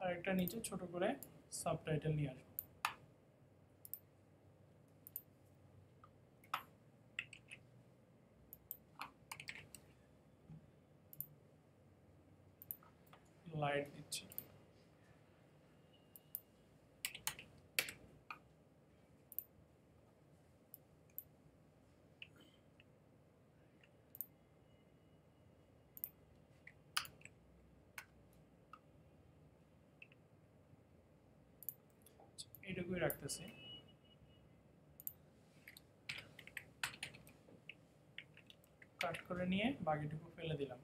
Speaker 1: আর একটা নিচে ছোট করে সাবটাইটেল নিয়ে আসবো। লাইট দিচ্ছি। এইটুকুই রাখতেছি। কাট করে নিয়ে বাকিটুকু ফেলে দিলাম।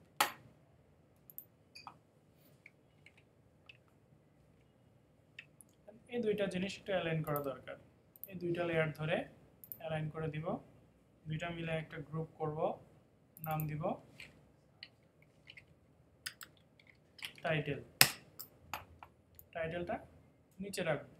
Speaker 1: এই দুইটা জিনিস একটু অ্যালাইন করা দরকার। এই দুইটা লেয়ার ধরে অ্যালাইন করে দিব, দুইটা মিলে একটা গ্রুপ করব, নাম দিব টাইটেল। টাইটেলটা নিচে রাখবো।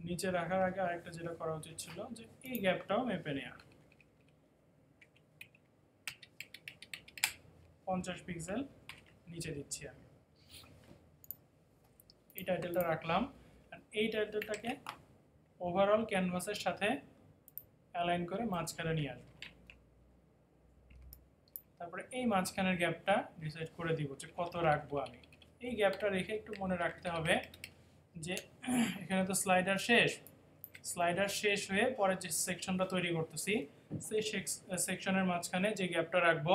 Speaker 1: নিচে রাখার আগে আরেকটা যেটা করা উচিত ছিল, যে এই গ্যাপটাও মেপে নেওয়া। 50 পিক্সেল নিচে দিচ্ছি আমি। এই টাইটেলটা রাখলাম। এই টাইটেলটাকে ওভারঅল ক্যানভাসের সাথে অ্যালাইন করে মাঝখানে নিয়ে আসবো। তারপরে এই মাঝখানের গ্যাপটা ডিসাইড করে দিব যে কত রাখবো আমি। এই গ্যাপটা রেখে একটু মনে রাখতে হবে যে এখানে তো স্লাইডার শেষ, স্লাইডার শেষ হয়ে পরে যে সেকশনটা তৈরি করতেছি, সেই সেকশনের মাঝখানে যে গ্যাপটা রাখবো,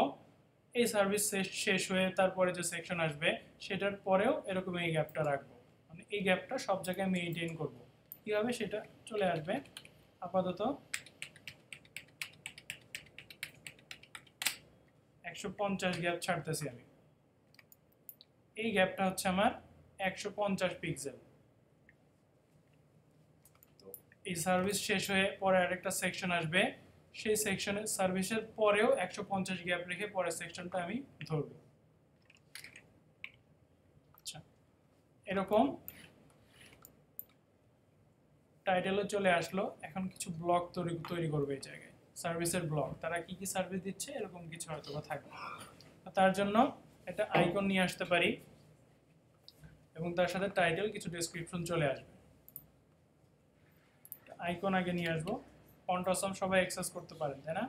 Speaker 1: এই সার্ভিস শেষ হয়ে তারপরে যে সেকশন আসবে সেটার পরেও এরকম এই গ্যাপটা রাখবো। মানে এই গ্যাপটা সব জায়গায় মেইনটেইন করব। কীভাবে সেটা চলে আসবে। আপাতত 150 গ্যাপ ছাড়তেছি আমি। এই গ্যাপটা হচ্ছে আমার 150 পিক্সেল। তো এই সার্ভিস শেষ হয়ে পরে আরেকটা সেকশন আসবে, সেই সেকশনের সার্ভিসের পরেও 150 গ্যাপ রেখে পরের সেকশনটা আমি ধরব। আচ্ছা, এরকম টাইটেলও চলে আসলো। এখন কিছু ব্লক তৈরি করবে এই জায়গায়, সার্ভিসের ব্লক। তারা কি কি সার্ভিস দিচ্ছে এরকম কিছু হয়তো বা থাকবে। তার জন্য একটা আইকন নিয়ে আসতে পারি এবং তার সাথে টাইটেল কিছু ডেসক্রিপশন চলে আসবে। আইকন আগে নিয়ে আসবো। ফন্ট অসম সবাই অ্যাক্সেস করতে পারেন, তাই না?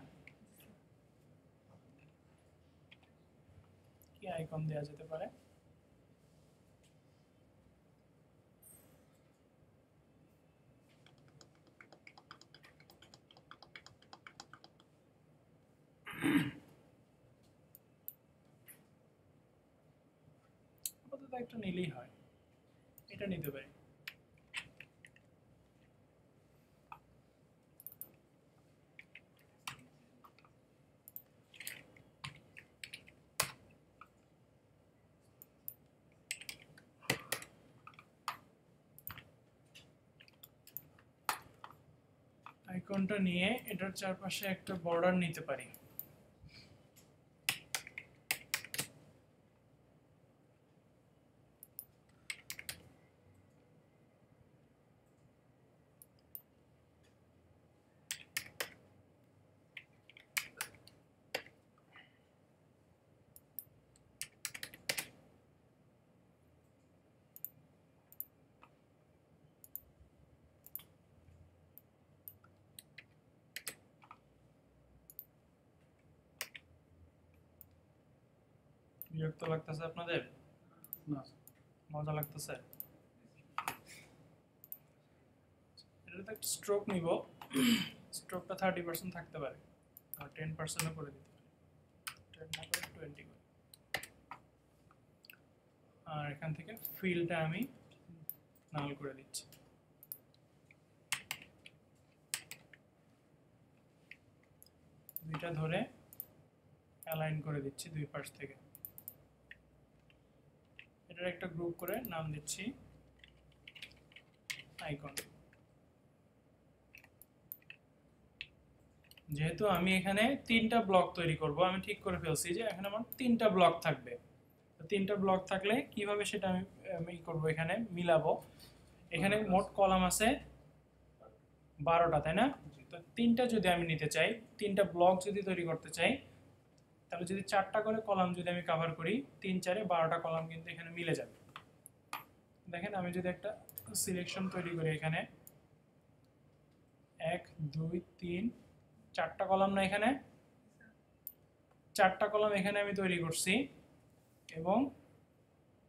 Speaker 1: কি আইকন দেওয়া যেতে পারে? আপাতত একটা নিলেই হয়, এটা নিতে পারি। আইকনটা নিয়ে এটার চারপাশে একটা বর্ডার নিতে পারি। বিরক্ত লাগতেছে আপনাদের?
Speaker 2: না
Speaker 1: মজা লাগতেছে? এটাতে একটা স্ট্রোক নিব, স্ট্রোকটা 30% থাকতে পারে আর 10% করে দিতে পারে, 10 না করে 20 করে। আর এখান থেকে ফিলটা আমি নাল করে দিচ্ছি। দুইটা ধরে অ্যালাইন করে দিচ্ছি দুই পাশ থেকে। এটার একটা গ্রুপ করে নাম দিচ্ছি আইকন। যেহেতু আমি এখানে 3টা ব্লক তৈরি করব, আমি ঠিক করে ফেলছি যে এখানে আমার 3টা ব্লক থাকবে। তো 3টা ব্লক থাকলে কিভাবে সেটা আমি করব, এখানে মিলাবো। এখানে মোট কলাম আছে 12টা, তাই না? তো 3টা যদি আমি নিতে চাই, 3টা ব্লক যদি তৈরি করতে চাই, তাহলে যদি 4টা করে কলাম যদি আমি কভার করি, 3 4 এ 12টা কলাম কিন্তু এখানে মিলে যাবে। দেখেন আমি যদি একটা সিলেকশন তৈরি করি, এখানে 1 2 3 4টা কলাম না, এখানে 4টা কলাম এখানে আমি তৈরি করছি, এবং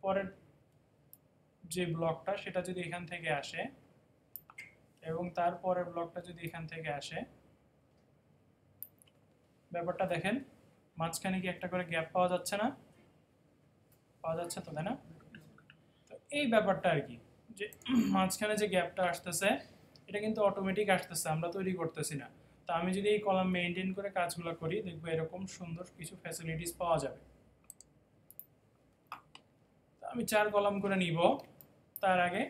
Speaker 1: পরের যে ব্লকটা সেটা যদি এখান থেকে আসে, এবং তারপরের ব্লকটা যদি এখান থেকে আসে, ব্যাপারটা দেখেন মাঝখানে কি একটা করে গ্যাপ পাওয়া যাচ্ছে না? পাওয়া যাচ্ছে তো, তাই না? তো এই ব্যাপারটা আর কি, যে মাঝখানে যে গ্যাপটা আসতেছে এটা কিন্তু অটোমেটিক আসতেছে, আমরা তৈরি করতেছি না। তো আমি যদি এই কলাম মেইনটেইন করে কাজগুলো করি, দেখবো এরকম সুন্দর কিছু ফ্যাসিলিটিস পাওয়া যাবে। আমি 4 কলাম করে নিব, তার আগে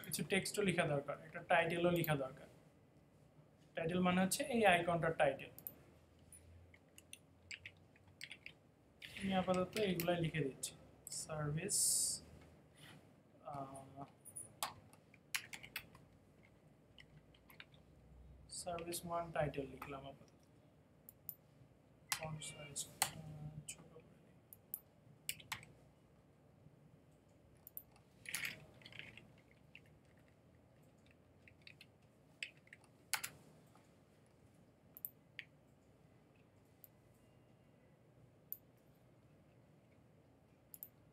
Speaker 1: কিছু টেক্সটও লেখা দরকার, একটা টাইটেলও লেখা দরকার। টাইটেল মানে হচ্ছে এই আইকনটার টাইটেল। আমি আপাতত এইগুলাই লিখে দিচ্ছি, সার্ভিস সার্ভিস 1 টাইটেল লিখলাম আপাতত। ফন্ট সাইজ ছোট করে দিই।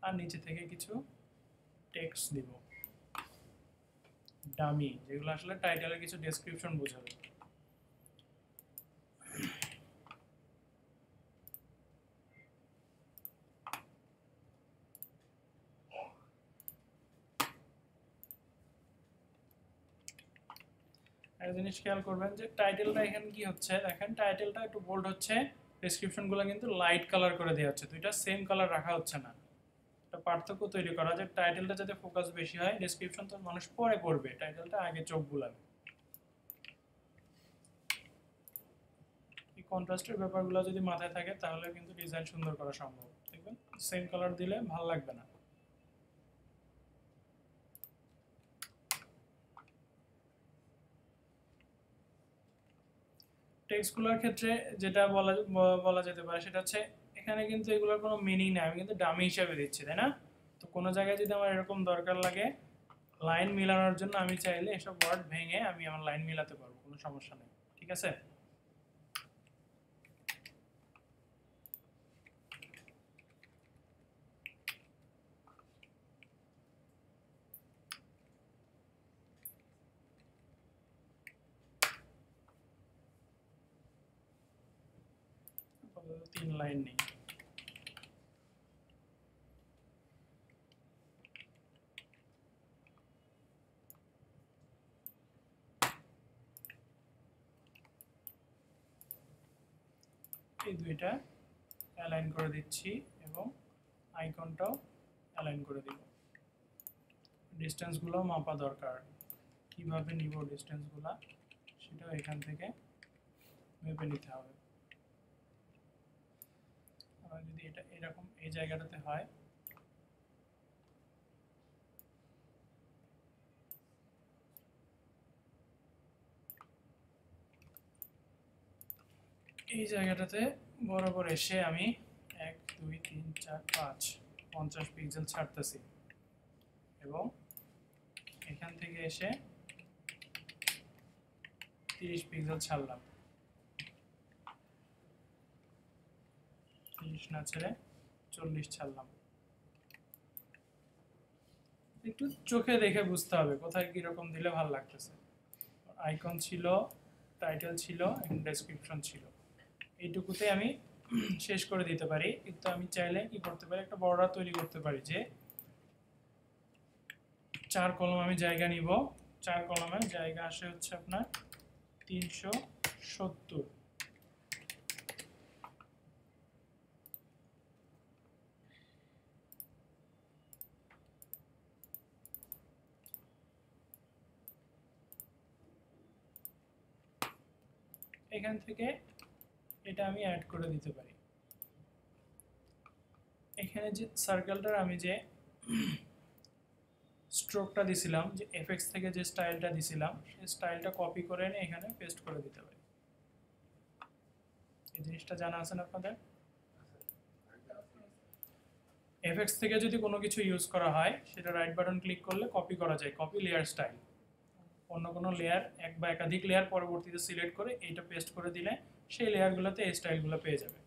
Speaker 1: আর নিচে থেকে কিছু টেক্সট দিব, ডামি, যেগুলো আসলে টাইটেলের কিছু ডেসক্রিপশন বোঝাবে। একটা জিনিস খেয়াল করবেন যে টাইটেলটা এখানে কি হচ্ছে, দেখেন টাইটেলটা একটু বোল্ড হচ্ছে, ডেসক্রিপশনগুলো কিন্তু লাইট কালার করে দেওয়া হচ্ছে, দুইটা সেম কালার রাখা হচ্ছে না। একটা পার্থক্য তৈরি করা, যে টাইটেলটা যাতে ফোকাস বেশি হয়, ডেসক্রিপশন তো মানুষ পরে পড়বে, টাইটেলটা আগে চোখ বুলাবে। এই কন্ট্রাস্টের ব্যাপারগুলো যদি মাথায় থাকে তাহলে কিন্তু ডিজাইন সুন্দর করা সম্ভব। দেখবেন সেম কালার দিলে ভালো লাগবে না। টেক্সটগুলোর ক্ষেত্রে যেটা বলা যেতে পারে সেটা হচ্ছে, এখানে কিন্তু এগুলোর কোনো মিনিং নেই, আমি কিন্তু ডামি হিসাবে দিচ্ছি, তাই না? তো কোনো জায়গায় যদি আমার এরকম দরকার লাগে লাইন মিলানোর জন্য, আমি চাইলে এসব ওয়ার্ড ভেঙে আমি আমার লাইন মিলাতে পারবো, কোনো সমস্যা নেই। ঠিক আছে? আপাতত 3 লাইন নেই। এই দুইটা অ্যালাইন করে দিচ্ছি এবং আইকনটাও অ্যালাইন করে দিব। ডিসটেন্সগুলো মাপা দরকার, কিভাবে নিব ডিসটেন্সগুলো সেটাও এখান থেকে মেপে নিতে হবে। আর যদি এটা এরকম এই জায়গাটাতে হয়, এই জায়গাটাতে বরাবর এসে আমি 1 2 3 4 5 50 পিক্সেল ছাড়তেছি, এবং এখান থেকে এসে 30 পিক্সেল ছাড়লাম, 30 না ছেড়ে 40 ছাড়লাম। একটু চোখে দেখে বুঝতে হবে কোথায় কিরকম দিলে ভালো লাগতেছে। আইকন ছিল, টাইটেল ছিল, ডেসক্রিপশন ছিল, এইটুকুতে আমি শেষ করে দিতে পারি। কিন্তু আমি চাইলে কি করতে পারি, একটা বর্ডার তৈরি করতে পারি যে 4 কলম আমি জায়গা নিব। 4 কলমের জায়গা আসে হচ্ছে আপনার 370। এখান থেকে এটা আমি অ্যাড করে দিতে পারি। এখানে যে সার্কেলটার আমি যে স্ট্রোকটা দিছিলাম, যে এফএক্স থেকে যে স্টাইলটা দিছিলাম, সেই স্টাইলটা কপি করে এনে এখানে পেস্ট করে দিতে পারি। এই জিনিসটা জানা আছে না আপনাদের? এফএক্স থেকে যদি কোনো কিছু ইউজ করা হয়, সেটা রাইট বাটন ক্লিক করলে কপি করা যায়, কপি লেয়ার স্টাইল। অন্য কোনো লেয়ার, এক বা একাধিক লেয়ার পরবর্তীতে সিলেক্ট করে এইটা পেস্ট করে দিলে সেই লেয়ারগুলোতে এই স্টাইলগুলো পেয়ে যাবে।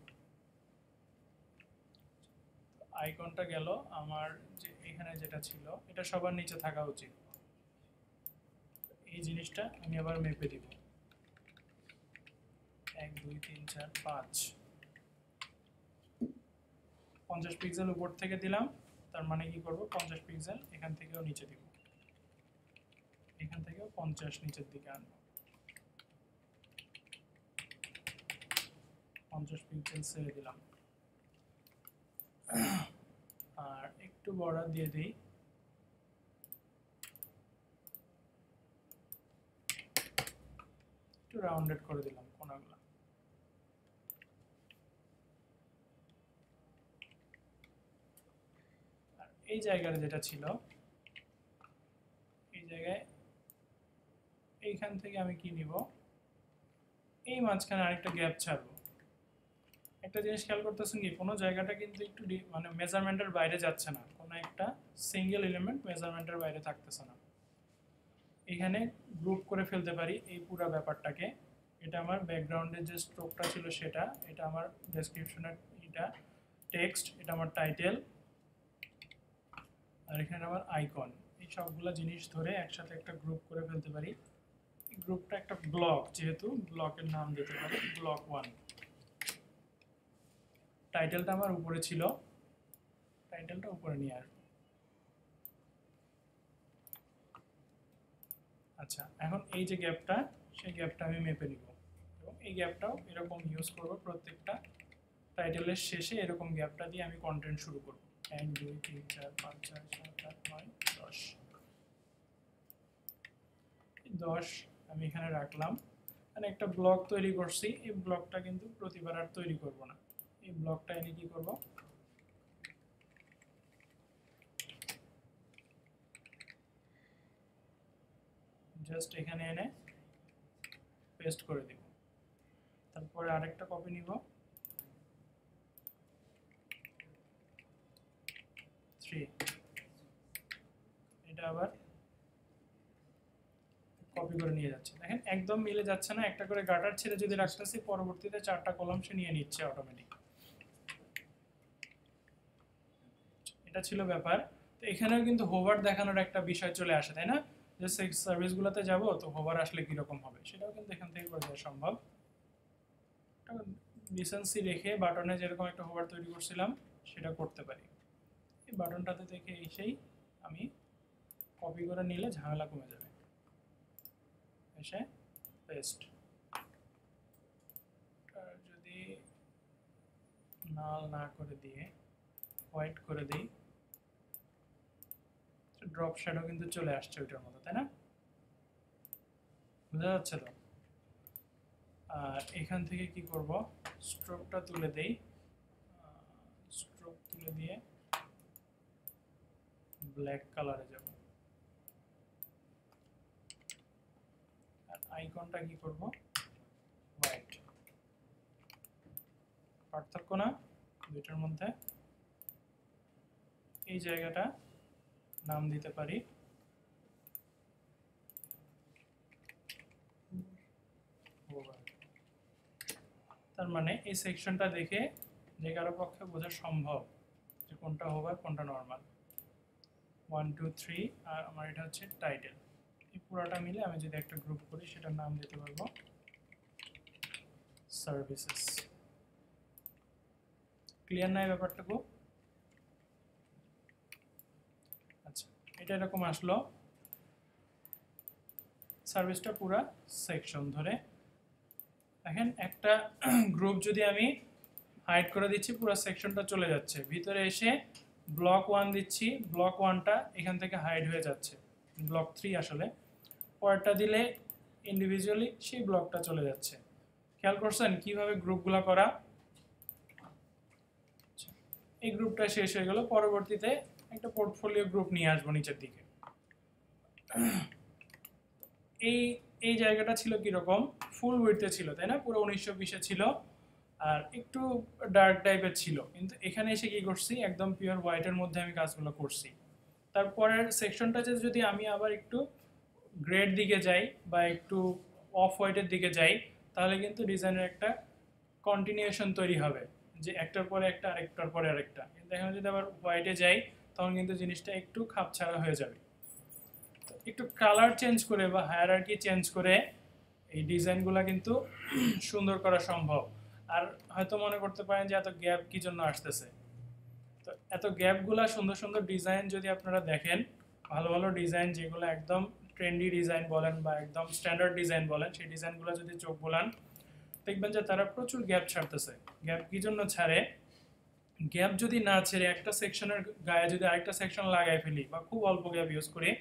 Speaker 1: আইকনটা গেল আমার, যে এখানে যেটা ছিল এটা সবার নিচে থাকা উচিত। এই জিনিসটা আমি আবার মেপে দিব, 1 2 3 4 5 50 পিক্সেল উপর থেকে দিলাম। তার মানে কি করব, 50 পিক্সেল এখান থেকেও নিচে দিব, এখান থেকেও 50 নিচের দিকে আনবো, 50 পিক্সেল ছেড়ে দিলাম। আর একটু বর্ডার দিয়ে দিই, একটু রাউন্ডেড করে দিলাম কোণাগুলো। আর এই জায়গায় যেটা ছিল, এই জায়গায় এইখান থেকে আমি কি নিব, এই মাঝখানে আরেকটা গ্যাপ ছাড়বো। একটা জিনিস খেয়াল করতেছেন কি, কোনো জায়গাটা কিন্তু একটু মানে মেজারমেন্টের বাইরে যাচ্ছে না, কোনো একটা সিঙ্গেল এলিমেন্ট মেজারমেন্টের বাইরে থাকতেছে না। এখানে গ্রুপ করে ফেলতে পারি এই পুরো ব্যাপারটাকে। এটা আমার ব্যাকগ্রাউন্ডের যে স্ট্রোকটা ছিল সেটা, এটা আমার ডেসক্রিপশনের এটা টেক্সট, এটা আমার টাইটেল, আর এখানে আমার আইকন। এই সবগুলো জিনিস ধরে একসাথে একটা গ্রুপ করে ফেলতে পারি। এই গ্রুপটা একটা ব্লক, যেহেতু ব্লকের নাম দিতে পারি ব্লক 1। টাইটেলটা আমার উপরে ছিল, টাইটেলটা উপরে নিয়ে আসবো। আচ্ছা, এখন এই যে গ্যাপটা, সেই গ্যাপটা আমি মেপে নিব, এবং এই গ্যাপটাও এরকম ইউজ করব। প্রত্যেকটা টাইটেলের শেষে এরকম গ্যাপটা দিয়ে আমি কন্টেন্ট শুরু করব। 1 2 3 4 5 6 7 8 9 10 10 আমি এখানে রাখলাম। মানে একটা ব্লক তৈরি করছি, এই ব্লকটা কিন্তু প্রতিবার আর তৈরি করব না। এই ব্লকটা এনে কি করব, জাস্ট এখানে এনে পেস্ট করে দিব। তারপরে আরেকটা কপি নিব, 3, এটা আবার কপি করে নিয়ে যাচ্ছে। দেখেন একদম মিলে যাচ্ছে না, একটা করে গাটার ছেড়ে যদি রাখতেছি, পরবর্তীতে 4টা কলম সে নিয়ে নিচ্ছে অটোমেটিক। এটা ছিল ব্যাপার। তো এখানেও কিন্তু হোভার দেখানোর একটা বিষয় চলে আসে, তাই না? যে সার্ভিসগুলোতে যাব, তো হোভার আসলে কীরকম হবে সেটাও কিন্তু এখান থেকে করে দেওয়া সম্ভব। ডিসেন্সি রেখে বাটনে যেরকম একটা হোভার তৈরি করছিলাম সেটা করতে পারি। এই বাটনটাতে থেকে এসেই আমি কপি করে নিলে ঝামেলা কমে যাবে। এসে পেস্ট, যদি নাল না করে দিয়ে হোয়াইট করে দিই, ড্রপ শ্যাডো কিন্তু চলে আসছে ওইটার মতো, তাই না? বোঝা যাচ্ছে তো? আর এখান থেকে কি করব, স্ট্রোকটা তুলে দেই, স্ট্রোক তুলে দিয়ে ব্ল্যাক কালারে যাব। আর আইকনটা কি করব, হোয়াইট। পার্থক্য না দুইটার মধ্যে? এই জায়গাটা নাম দিতে পারি তার মানে এই সেকশনটা দেখে যে কারো পক্ষে বোঝা সম্ভব কোনটা হোভার কোনটা নর্মাল, 1 2 3, আর আমার এটা হচ্ছে টাইটেল। এই পুরোটা মিলে আমি যদি একটা গ্রুপ করি সেটার নাম দিতে পারবো সার্ভিসেস। ক্লিয়ার নাই ব্যাপারটুকু? আচ্ছা, এটা এরকম আসলো সার্ভিসটা পুরা সেকশন ধরে। দেখেন একটা গ্রুপ যদি আমি হাইড করে দিচ্ছি পুরো সেকশনটা চলে যাচ্ছে, ভিতরে এসে ব্লক 1 দিচ্ছি, ব্লক 1টা এখান থেকে হাইড হয়ে যাচ্ছে, ব্লক 3 আসলে, পরেরটা দিলে ইন্ডিভিজুয়ালি সেই ব্লকটা চলে যাচ্ছে। খেয়াল করছেন কিভাবে গ্রুপগুলো করা? এই গ্রুপটা শেষ হয়ে গেল, পরবর্তীতে একটা পোর্টফোলিও গ্রুপ নিয়ে আসবো নিচের দিকে। এই এই জায়গাটা ছিল কিরকম, ফুল উইডথে ছিল তাই না, পুরো 1920 ছিল, আর একটু ডার্ক টাইপের ছিল, কিন্তু এখানে এসে কি করছি একদম পিওর হোয়াইটের মধ্যে আমি কাজগুলো করছি। তারপরের সেকশনটাতে যদি আমি আবার একটু গ্রেড দিকে যাই বা একটু অফ হোয়াইটের দিকে যাই, তাহলে কিন্তু ডিজাইনের একটা কন্টিনিউশন তৈরি হবে, যে একটার পরে একটা আরেকটার পরে আরেকটা। কিন্তু এখানে যদি আবার হোয়াইটে যাই তখন কিন্তু জিনিসটা একটু খাপছাড়া হয়ে যাবে। একটু কালার চেঞ্জ করে বা হায়ারার্কি চেঞ্জ করে এই ডিজাইনগুলো কিন্তু সুন্দর করা সম্ভব। আর হয়তো মনে করতে পারেন যে এত গ্যাপ কি জন্য আসতেছে, তো এত গ্যাপগুলা সুন্দর সুন্দর ডিজাইন যদি আপনারা দেখেন, ভালো ভালো ডিজাইন যেগুলো একদম ট্রেন্ডি ডিজাইন বলেন বা একদম স্ট্যান্ডার্ড ডিজাইন বলেন, সেই ডিজাইনগুলো যদি চোখ বোলান দেখবেন যে তারা প্রচুর গ্যাপ ছাড়তেছে। গ্যাপ কি জন্য ছাড়ে? গ্যাপ যদি না ছেড়ে একটা সেকশনের গায়ে যদি আরেকটা সেকশন লাগাই ফেলি বা খুব অল্প গ্যাপ ইউজ করি,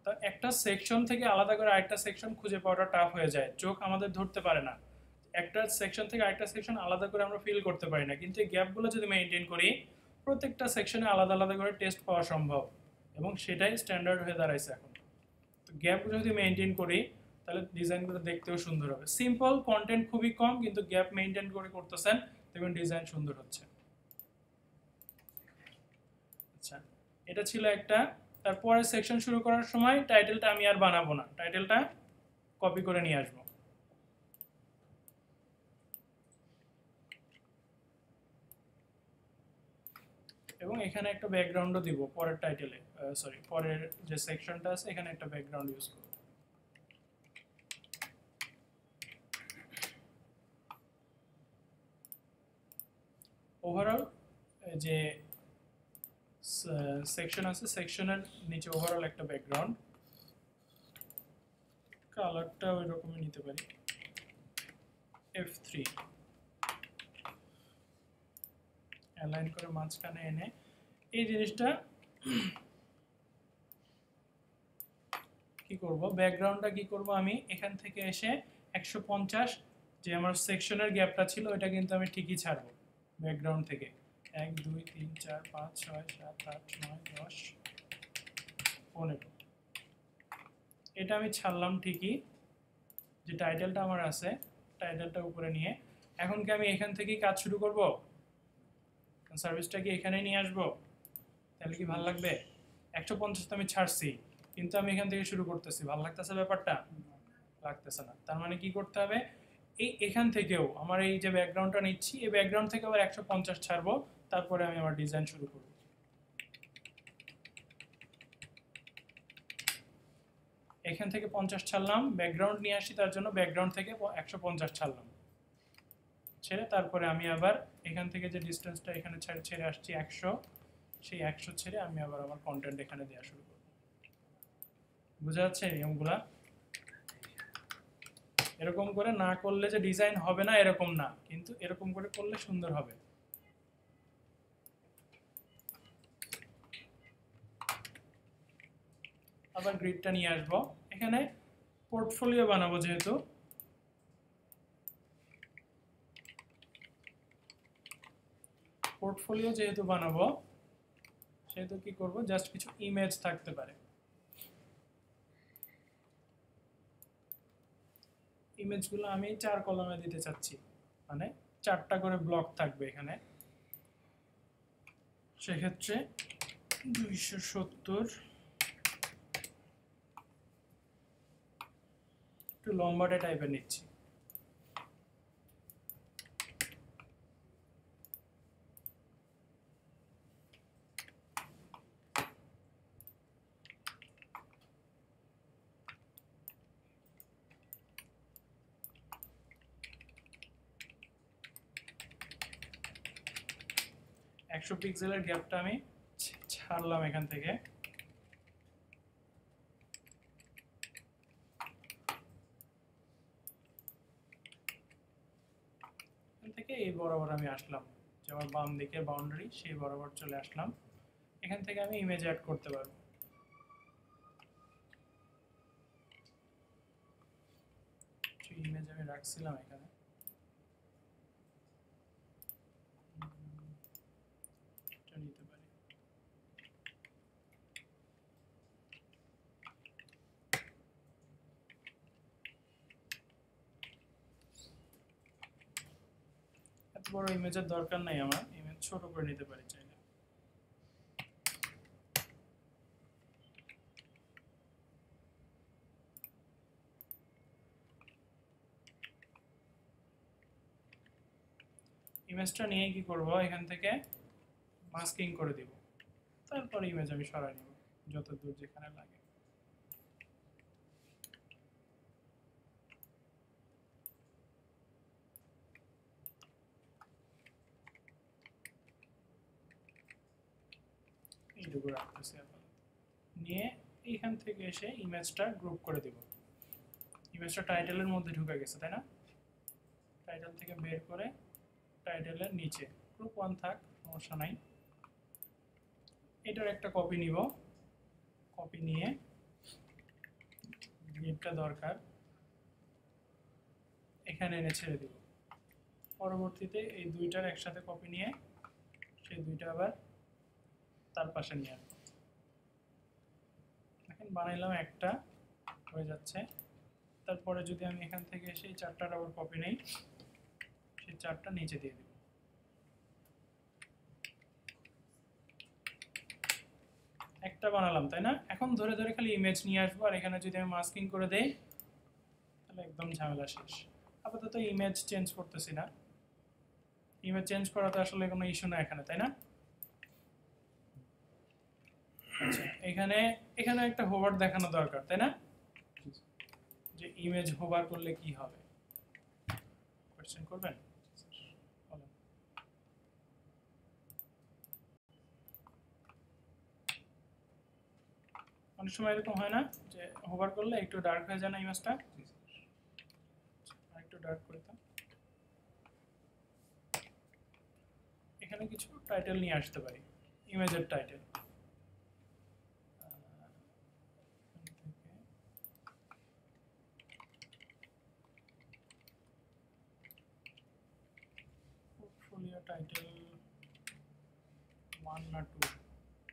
Speaker 1: তো একটা সেকশন থেকে আলাদা করে আরেকটা সেকশন খুঁজে পাওয়াটা টাফ হয়ে যায়, চোখ আমাদের ধরতে পারে না। একটা সেকশন থেকে আরেকটা সেকশন আলাদা করে আমরা ফিল করতে পারি না, কিন্তু এই গ্যাপগুলো যদি মেনটেন করি প্রত্যেকটা সেকশনে আলাদা আলাদা করে টেস্ট পাওয়া সম্ভব, এবং সেটাই স্ট্যান্ডার্ড হয়ে দাঁড়াইছে এখন। তো গ্যাপগুলো যদি মেনটেন করি তাহলে ডিজাইনগুলো দেখতেও সুন্দর হবে। সিম্পল কন্টেন্ট খুবই কম, কিন্তু গ্যাপ মেনটেন করে করতেছেন দেখবেন ডিজাইন সুন্দর হচ্ছে। আচ্ছা, এটা ছিল একটা। তারপরে সেকশন শুরু করার সময় টাইটেলটা আমি আর বানাবো না, টাইটেলটা কপি করে নিয়ে আসবো। এবং এখানে একটা ব্যাকগ্রাউন্ডও দিব পরের টাইটেলে, সরি পরের যে সেকশনটা আছে এখানে একটা ব্যাকগ্রাউন্ড ইউজ করব। ওভারঅল যে সেকশন আছে সেকশনের নিচে ওভারঅল একটা ব্যাকগ্রাউন্ড, কালারটা ওই রকমই নিতে পারি, F3 অ্যালাইন করে মাঝখানে এনে এই জিনিসটা কি করব, ব্যাকগ্রাউন্ডটা কি করব, আমি এখান থেকে এসে 150 যে আমার সেকশনের গ্যাপটা ছিল ওইটা কিন্তু আমি ঠিকই ছাড়বো ব্যাকগ্রাউন্ড থেকে। 1 2 3 4 5 6 7 8 9 10 15 এটা আমি ছাড়লাম ঠিকই। যে টাইটেলটা আমার আছে টাইটেলটা উপরে নিয়ে এখন কি আমি এখান থেকেই কাজ শুরু করব, সার্ভিসটা কি এখানে নিয়ে আসবো, তাহলে কি ভালো লাগবে? 150 তো আমি ছাড়ছি, কিন্তু আমি এখান থেকে শুরু করতেছি, ভালো লাগতেছে ব্যাপারটা? লাগতেছে না। তার মানে কি করতে হবে, এখান থেকেও আমার এই যে ব্যাকগ্রাউন্ডটা নিচ্ছি এই ব্যাকগ্রাউন্ড থেকে আবার 150 ছাড়বো, তারপরে আমি আমার ডিজাইন শুরু করব। এখান থেকে 50 ছাড়লাম, ব্যাকগ্রাউন্ড নিয়ে আসি তার জন্য ব্যাকগ্রাউন্ড থেকে 150 ছাড়লাম, ছেড়ে তারপরে আমি আবার এখান থেকে যে ডিসটেন্সটা এখানে ছেড়ে আসছি 100, সেই 100 ছেড়ে আমি আবার আমার কন্টেন্ট এখানে দেওয়া শুরু করব। বুঝা যাচ্ছে নিয়মগুলা? এরকম করে না করলে যে ডিজাইন হবে না এরকম না, কিন্তু এরকম করে করলে সুন্দর হবে। আবার গ্রিডটা নিয়ে আসবো, এখানে পোর্টফোলিও বানাবো, যেহেতু বানাবো সেহেতু কি করব, জাস্ট কিছু ইমেজ থাকতে পারে। ইমেজগুলো আমি 4 কলামে দিতে চাচ্ছি, মানে 4টা করে ব্লক থাকবে এখানে, সেক্ষেত্রে 270 একটু লম্বাটে টাইপের নিচ্ছি। 100 পিক্সেলের গ্যাপটা আমি ছাড়লাম এখান থেকে। এখান থেকে এই বরাবর আমি আসলাম, যে আমার বাম দিকের বাউন্ডারি সেই বরাবর চলে আসলাম। এখান থেকে আমি ইমেজ অ্যাড করতে পারবো। ইমেজ আমি রাখছিলাম এখানে, এটা নিতে পারি। এত বড় ইমেজের দরকার নাই, আমার ইমেজ ছোট করে নিতে পারি চাইলে। ইমেজটা নিয়ে কি করব, এখান থেকে মাস্কিং করে দিব, তারপর ইমেজ আমি সরাই নেব যত দূর যেখানে লাগে। এইটুকু রাখতেছি আপাতত। নিয়ে এইখান থেকে এসে ইমেজটা গ্রুপ করে দিব। ইমেজটা টাইটেলের মধ্যে ঢুকে গেছে, তাই না? টাইটেল থেকে বের করে টাইটেলের নিচে গ্রুপ 1 থাক, সমস্যা নাই। এটার একটা কপি নিব, কপি নিয়ে গ্রিডটা দরকার, এখানে এনে ছেড়ে দিব। পরবর্তীতে এই দুইটার একসাথে কপি নিয়ে সেই দুইটা আবার তার পাশে নিয়ে আসবো। এখন বানাইলাম, একটা হয়ে যাচ্ছে। তারপরে যদি আমি এখান থেকে সেই চারটার আবার কপি নেই, সেই চারটা নিচে দিয়ে দিব। একটা বানালাম, তাই না? এখন ধরে ধরে খালি ইমেজ নিয়ে আসবো, আর এখানে যদি আমি মাস্কিং করে দেই তাহলে একদম ঝামেলা শেষ। আপাতত ইমেজ চেঞ্জ করতেছি না, ইমেজ চেঞ্জ করাতে আসলে কোনো ইস্যু না এখানে, তাই না? আচ্ছা, এখানে এখানে একটা হোভার দেখানো দরকার, তাই না? যে ইমেজ হোভার করলে কি হবে, কোশ্চেন করবেন? অনেক সময় এরকম হয় না যে হোভার করলে একটু ডার্ক হয়ে যায় না ইমেজটা? আরেকটু ডার্ক করতাম। এখানে কিছু টাইটেল নিয়ে আসতে পারি, ইমেজের টাইটেল। পোর্টফোলিও টাইটেল 1 না 2,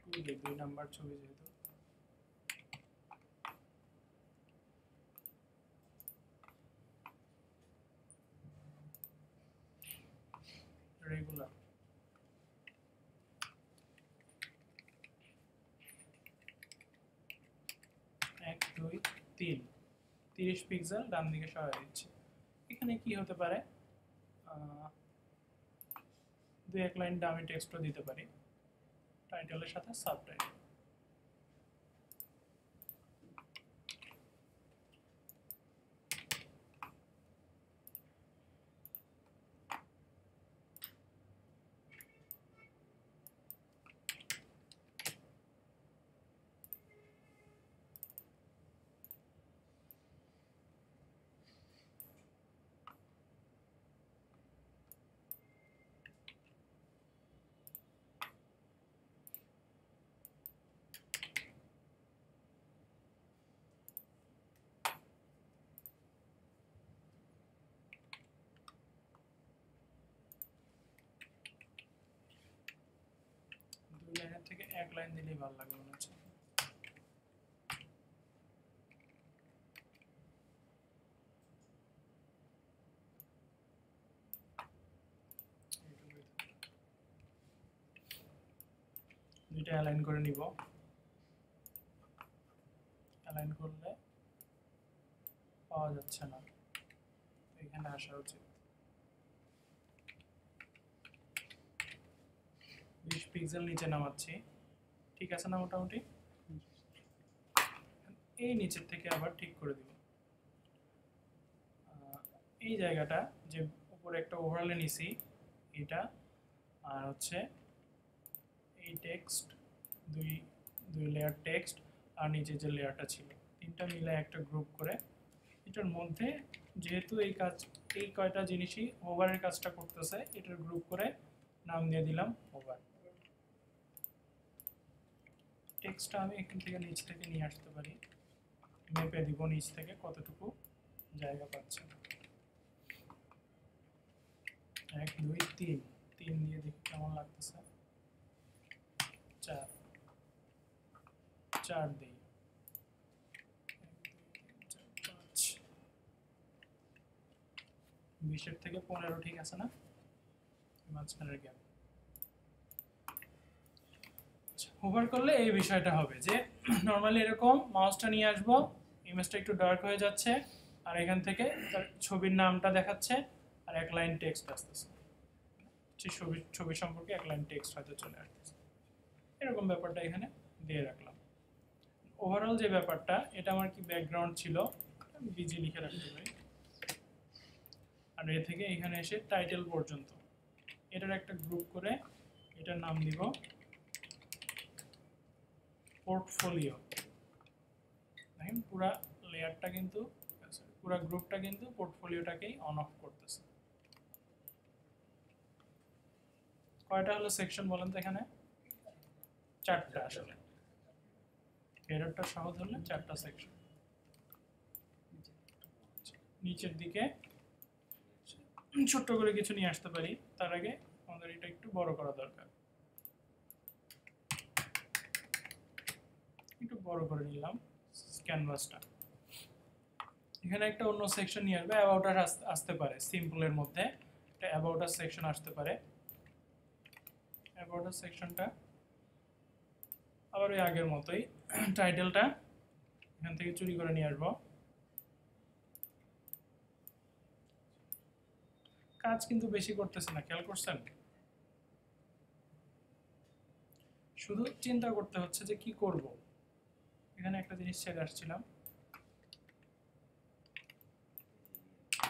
Speaker 1: 2 দিই, 2 নাম্বার ছবি যেহেতু। রেগুলার 1 2 3, 30 পিক্সেল ডান দিকে সরাই দিচ্ছি। এখানে কি হতে পারে, 2-1 লাইন ডামি টেক্সটও দিতে পারি টাইটেলের সাথে সাবটাইটেল। দুই লাইনের থেকে 1 লাইন দিলেই ভালো লাগবে মনে হচ্ছে। দুইটা অ্যালাইন করে নিব, অ্যালাইন করলে পাওয়া যাচ্ছে না, এখানে আসা উচিত। 20 পিক্সেল নিচে নামাচ্ছি, ঠিক আছে না মোটামুটি? এই নিচের থেকে আবার ঠিক করে দিব এই জায়গাটা, যে উপরে একটা ওভারলে নিছি এটা, আর হচ্ছে এই টেক্সট দুই দুই লেয়ার টেক্সট আর নিচে যে লেয়ারটা ছিল তিনটা মিলে একটা গ্রুপ করে এটার মধ্যে যেহেতু এই কয়টা জিনিসই ওভারের কাজটা করতেছে এটার গ্রুপ করে নাম দিয়ে দিলাম ওভার। টেক্সটটা আমি এখান থেকে নিচ থেকে নিয়ে আসতে পারি, মেপে দিব নিচ থেকে কতটুকু জায়গা পাচ্ছে। 1 2 3 3 দিয়ে দেখি কেমন লাগতেছে। 4 4 দিই, 20 থেকে 15 ঠিক আছে না মাঝখানের গ্যাপ। হোভার করলে এই বিষয়টা হবে যে নরমালি এরকম মাউসটা নিয়ে আসবো, ইমেজটা একটু ডার্ক হয়ে যাচ্ছে আর এখান থেকে তার ছবির নামটা দেখাচ্ছে আর এক লাইন টেক্সট আসতেছে, ছবি সম্পর্কে এক লাইন টেক্সট হয়তো চলে আসতেছে, এরকম ব্যাপারটা এখানে দিয়ে রাখলাম। ওভারঅল যে ব্যাপারটা এটা আমার কি ব্যাকগ্রাউন্ড ছিল বিজি লিখে রাখতে পারি আর এ থেকে এখানে এসে টাইটেল পর্যন্ত এটার একটা গ্রুপ করে এটার নাম দিব পোর্টফোলিও। দেখেন পুরা লেয়ারটা কিন্তু পুরা গ্রুপটা কিন্তু পোর্টফোলিওটাকেই অন অফ করতেছে। কয়টা হলো সেকশন বলেন তো এখানে? 4টা আসলে, হেডারটা সহ ধরলে 4টা সেকশন। নিচের দিকে ছোট্ট করে কিছু নিয়ে আসতে পারি, তার আগে আমাদের এটা একটু বড় করা দরকার। একটু বড় করে নিলাম ক্যানভাসটা। এখানে একটা অন্য সেকশন নিয়ে আসবে, অ্যাবাউট আস আসতে পারে, সিম্পলের মধ্যে একটা অ্যাবাউট আস সেকশন আসতে পারে। অ্যাবাউট আস সেকশনটা আবার ওই আগের মতোই টাইটেলটা এখান থেকে চুরি করে নিয়ে আসবো। কাজ কিন্তু বেশি করতেছে না, খেয়াল করছেন? শুধু চিন্তা করতে হচ্ছে যে কি করব। এখানে একটা জিনিস ছেড়ে আসছিলাম,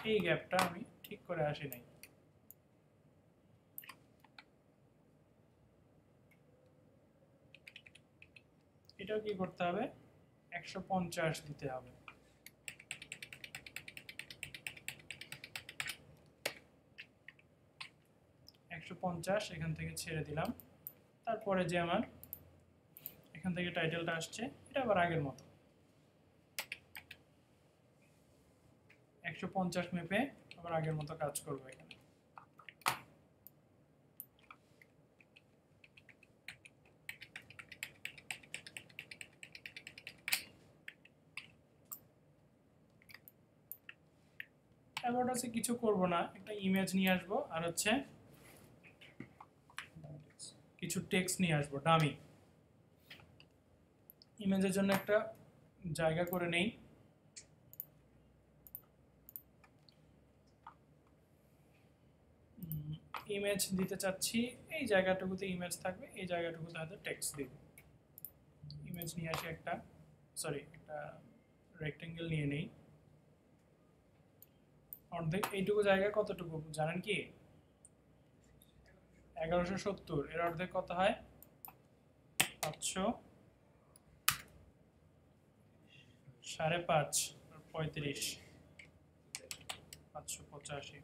Speaker 1: এই গ্যাপটা আমি ঠিক করে আসি নাই। এটাও কি করতে হবে? 150 দিতে হবে। এখান থেকে ছেড়ে দিলাম। তারপরে যে আমার এখান থেকে টাইটেলটা আসছে এটা আবার আগের মতো 150 মেপে আবার আগের মতো কাজ করবো এখানে। এবার হচ্ছে কিছু করব না, একটা ইমেজ নিয়ে আসবো আর হচ্ছে কিছু টেক্সট নিয়ে আসবো ডামি। ইমেজের জন্য একটা জায়গা করে নেই, ইমেজ দিতে চাচ্ছি, এই জায়গাটুকুতে ইমেজ থাকবে, এই জায়গাটুকুতে হয়তো টেক্সট দিব। ইমেজ নিয়ে আসি একটা, একটা রেক্টেঙ্গেল নিয়ে নেই। অর্ধেক এইটুকু জায়গা কতটুকু জানেন কি? 1170। এর অর্ধেক কত হয়? 500, 5.5, 35, 585,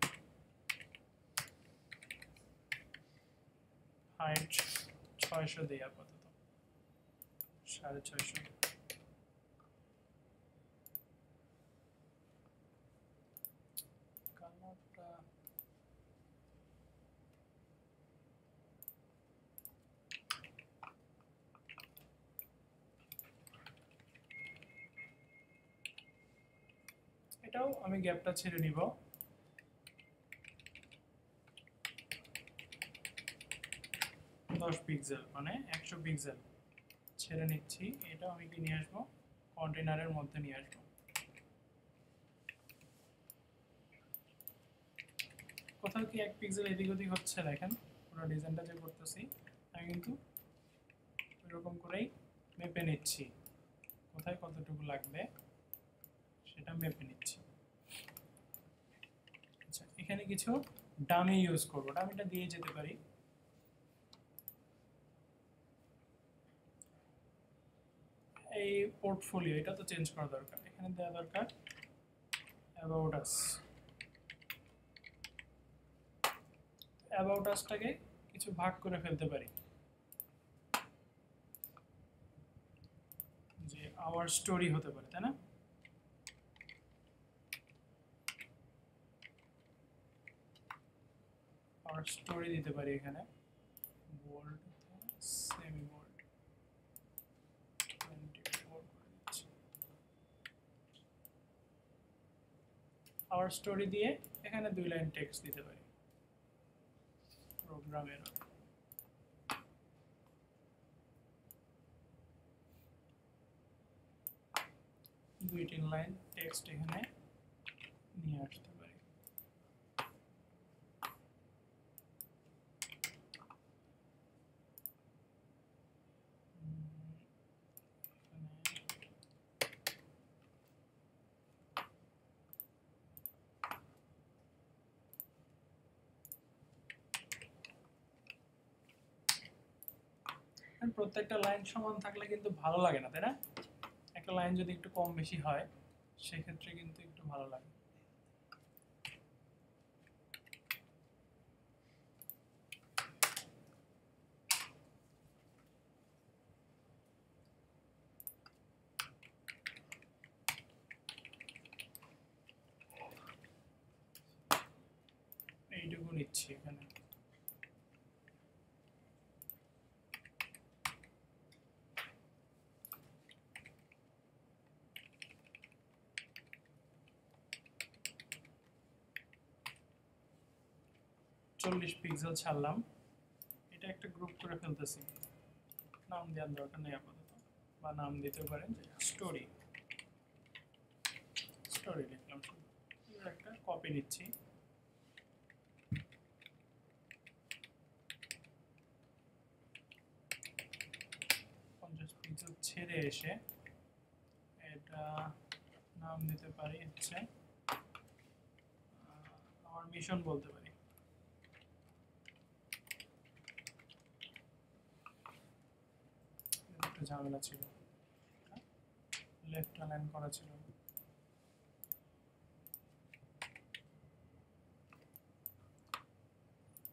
Speaker 1: হাইট 600 দিই আপাতত, 650। কালারটা এটাও আমি গ্যাপটা ছেড়ে নিব। পিক্সেল মানে 100 পিক্সেল ছেড়ে নিচ্ছি। এটা আমি কি নিয়ে আসবো? কন্টেনারের মধ্যে নিয়ে আসবো। কোথাও কি 1 পিক্সেল এদিক ওদিক হচ্ছে? দেখেন পুরো ডিজাইনটা যে করতেছি আমি কিন্তু এরকম করেই মেপে নিচ্ছি, কোথায় কতটুকু লাগবে সেটা মেপে নিচ্ছি। আচ্ছা, এখানে কিছু ডামি ইউজ করবো, ডামিটা দিয়ে যেতে পারি। পোর্টফোলিও, এটা তো চেঞ্জ করা দরকার, এখানে দেওয়া দরকার অ্যাবাউট আস। অ্যাবাউট আসটাকে কিছু ভাগ করে ফেলতে পারি, যে আওয়ার স্টোরি হতে পারে, তাই না? আওয়ার স্টোরি দিতে পারি এখানে, বোল্ড সেমি বোল্ড 24 করে দিচ্ছি। আওয়ার স্টোরি দিয়ে এখানে 2 লাইন টেক্সট দিতে পারি, প্রোগ্রামের 2-3 লাইন টেক্সট এখানে নিয়ে আসতে পারি। প্রত্যেকটা লাইন সমান থাকলে কিন্তু ভালো লাগে না, তাই না? একটা লাইন যদি একটু কম বেশি হয় সেক্ষেত্রে কিন্তু একটু ভালো লাগে। এইটুকু নিচ্ছি এখানে। চল্লিশ পিক্সেল ছাড়লাম, এটা একটা গ্রুপ করে ফেলতেছি, নাম দেওয়ার দরকার নেই আপাতত, বা নাম দিতে পারেন স্টোরি। স্টোরি লিখলাম, একটা কপি নিচ্ছি, পিক্সেল ছেড়ে এসে এটা নাম দিতে পারি হচ্ছে আমার মিশন বলতে পারি। একটু ঝামেলা ছিল, লেফট অ্যালাইন করা ছিল।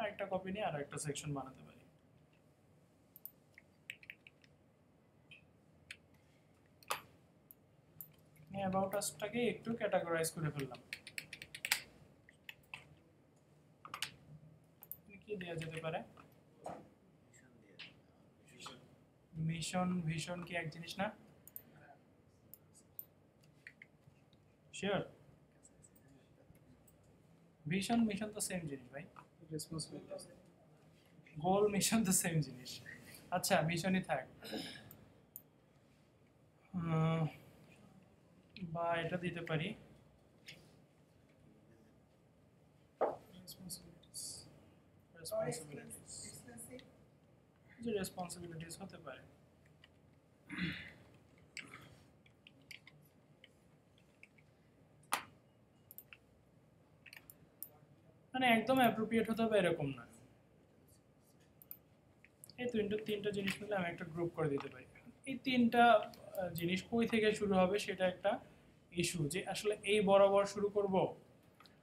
Speaker 1: আরেকটা কপি নিয়ে আর একটা সেকশন বানাতে পারি। অ্যাবাউট আসটাকে একটু ক্যাটাগরাইজ করে ফেললাম। কি দেওয়া যেতে পারে? মিশন ভিশন কি এক জিনিস না? শিওর? ভিশন মিশন তো সেম জিনিস ভাই, গোল মিশন তো সেম জিনিস। আচ্ছা মিশনই থাক, বা এটা দিতে পারি রেসপন্সিবিলিটিস হতে পারে। মানে একদম অ্যাপ্রোপ্রিয়েট হতে হবে এরকম না, এই তিনটা জিনিস মিলে আমি একটা গ্রুপ করে দিতে পারি। এই তিনটা জিনিস কই থেকে শুরু হবে সেটা একটা ইস্যু, যে আসলে এই বরাবর শুরু করব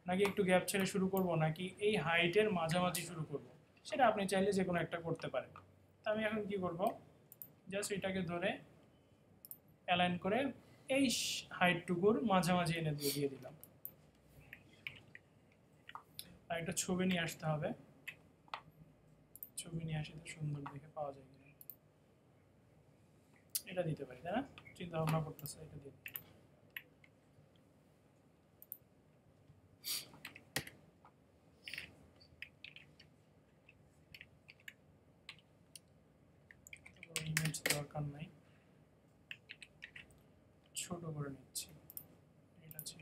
Speaker 1: নাকি একটু গ্যাপ ছেড়ে শুরু করব নাকি এই হাইটের মাঝামাঝি শুরু করব, সেটা আপনি চাইলে যে কোনো একটা করতে পারেন। তো আমি এখন কি করব, জাস্ট এটাকে ধরে অ্যালাইন করে এই হাইটটুকুর মাঝামাঝি এনে দিয়ে দিলাম। আর একটা ছবি নিয়ে আসতে হবে, ছবি নিয়ে আসলে সুন্দর দেখে পাওয়া যায় কিনা, এটা দিতে পারি, তাই না? চিন্তা ভাবনা করতেছে এটা দিয়ে। ইমেজ দরকার নাই, ছোট করে নিচ্ছি, এটা ছিল।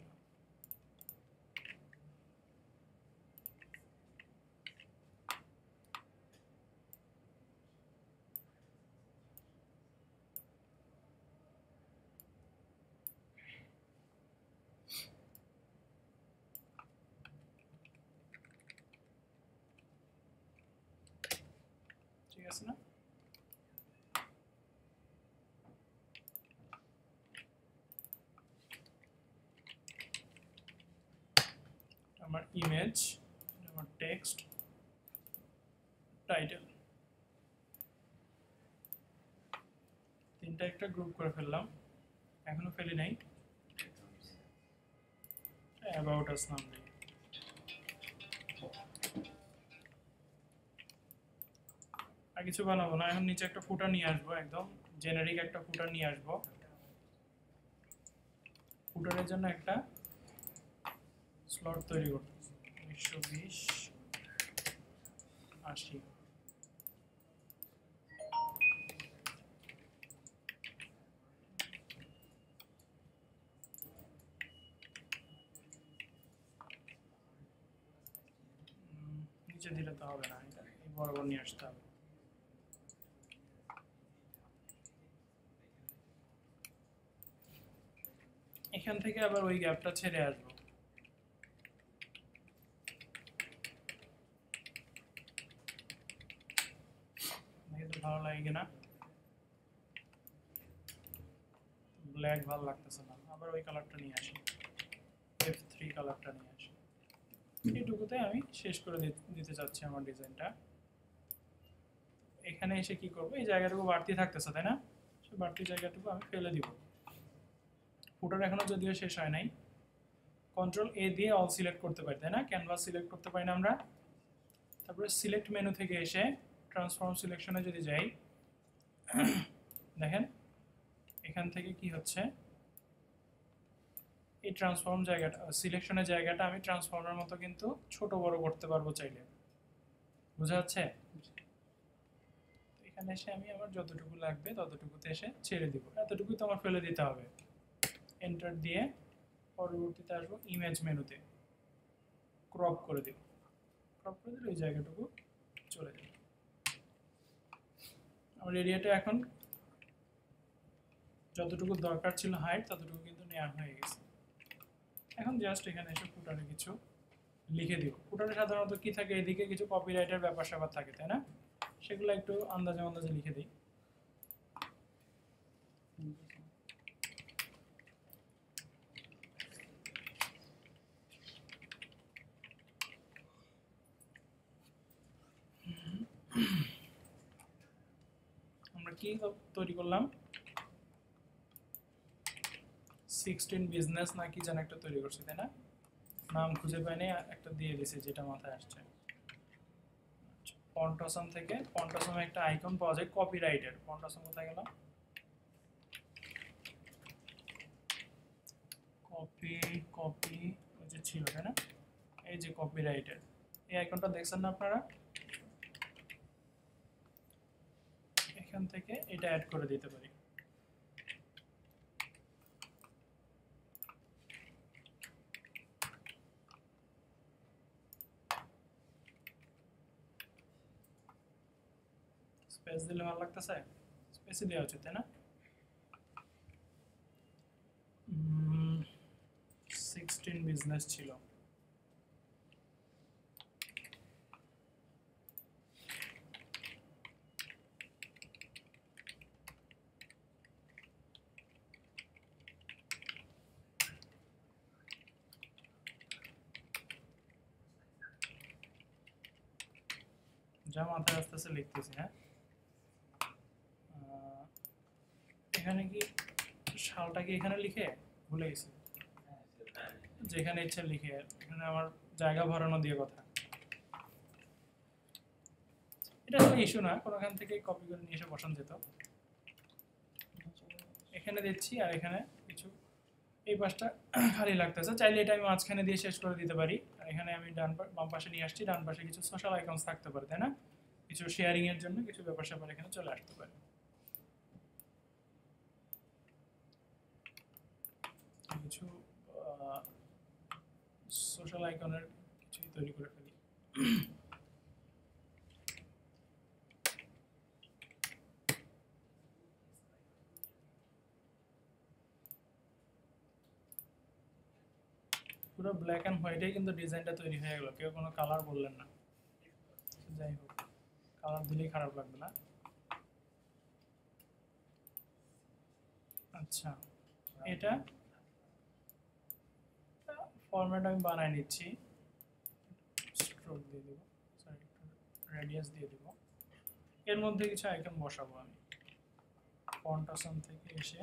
Speaker 1: ঠিক আছে না? আমার ইমেজ, আমার টেক্সট, টাইটেল, তিনটা একটা গ্রুপ করে ফেললাম। এখনো ফেলি নাই, অ্যাবাউট আস নাম দিই। আর কিছু বানাবো না, এখন নিচে একটা ফুটার নিয়ে আসবো, একদম জেনারিক একটা ফুটার নিয়ে আসবো। ফুটারের জন্য একটা স্লট তৈরি করতে 1920 80। নিচে দিলে তো হবে না, এটা এই বরাবর নিয়ে আসতে হবে। এখান থেকে আবার ওই গ্যাপটা ছেড়ে আসবো। ভালো লাগে কিনা, ব্ল্যাক ভালো লাগতেছে না, আবার ওই কালারটা নিয়ে আসি, F3 কালারটা নিয়ে আসি। এইটুকুতে আমি শেষ করে দিতে চাচ্ছি আমার ডিজাইনটা। এখানে এসে কি করব, এই জায়গাটুকু বাড়তি থাকতেছে তাই না, সেই বাড়তি জায়গাটুকু আমি ফেলে দিব। ফুটার এখনো যদিও শেষ হয় নাই, কন্ট্রোল এ দিয়ে অল সিলেক্ট করতে পারি তাই না, ক্যানভাস সিলেক্ট করতে পারি না আমরা। তারপরে সিলেক্ট মেনু থেকে এসে ট্রান্সফর্ম সিলেকশনে যদি যাই, দেখেন এখান থেকে কি হচ্ছে, এই ট্রান্সফর্ম জায়গাটা, সিলেকশনের জায়গাটা আমি ট্রান্সফর্মের মতো কিন্তু ছোট বড় করতে পারবো চাইলে, বোঝা যাচ্ছে। এখানে এসে আমি আমার যতটুকু লাগবে ততটুকুতে এসে ছেড়ে দিব, এতটুকুই তো আমার ফেলে দিতে হবে। এন্টার দিয়ে পরবর্তীতে আসবো ইমেজ মেনুতে, ক্রপ করে দিব, ক্রপ করে দিলে ওই জায়গাটুকু চলে যাবে। আমার এরিয়াটা এখন যতটুকু দরকার ছিল হাইট ততটুকু কিন্তু নেওয়া হয়ে গেছে। এখন জাস্ট এখানে এসে ফুটারে কিছু লিখে দিব। ফুটারে সাধারণত কি থাকে, এদিকে কিছু কপিরাইটের ব্যাপার স্যাপার থাকে তাই না, সেগুলো একটু আন্দাজে আন্দাজে লিখে দিই। আমরা কি তৈরি করলাম, 16 বিজনেস না কি যেন একটা তৈরি করছি তাই না, নাম খুঁজে পাইনি, একটা দিয়ে দিছি যেটা মাথায় আসছে। ফন্টসম থেকে, ফন্টসমে একটা আইকন পাওয়া যায় কপিরাইটের, ফন্টসম কোথায় গেল, কপি ওই যে ছিল তাই না, এই যে কপিরাইটের এই আইকনটা দেখছেন না আপনারা, এখান থেকে এটা অ্যাড করে দিতে পারি। স্পেস দিলে ভালো লাগতেছে, স্পেসই দেওয়া উচিত তাই না। 16 বিজনেস ছিল, যা মাথায় আসতেছে লিখতেছি। হ্যাঁ, এখানে কি সালটা কি এখানে লিখে ভুলে গেছি, যেখানে ইচ্ছা লিখে, এখানে আমার জায়গা ভরানো দিয়ে কথা। এটা কোনো ইস্যু না, কোনোখান থেকে কপি করে নিয়ে এসে বসান যেত। এখানে দিচ্ছি আর এখানে কিছু এই পাশটা খালি লাগতেছে, চাইলে এটা আমি মাঝখানে দিয়ে শেষ করে দিতে পারি। আর এখানে আমি বাম পাশে নিয়ে আসছি, ডান পাশে কিছু সোশ্যাল আইকনস থাকতে পারে তাই না, কিছু শেয়ারিং এর জন্য কিছু ব্যাপার স্যাপার এখানে চলে আসতে পারে। কিছু সোশ্যাল আইকনের কিছুই তৈরি করে ফেলি। পুরো ব্ল্যাক অ্যান্ড হোয়াইটেই কিন্তু ডিজাইনটা তৈরি হয়ে গেল, কেউ কোনো কালার বললেন না। যাই হোক, কালার দিলেই খারাপ লাগবে না। আচ্ছা, এটা ফরম্যাট আমি বানায় নিচ্ছি। স্ট্রোক দিয়ে দেব, সরি একটু রেডিয়াস দিয়ে দেব। এর মধ্যে কিছু আইকন বসাবো আমি। ফন্ট অপশন থেকে এসে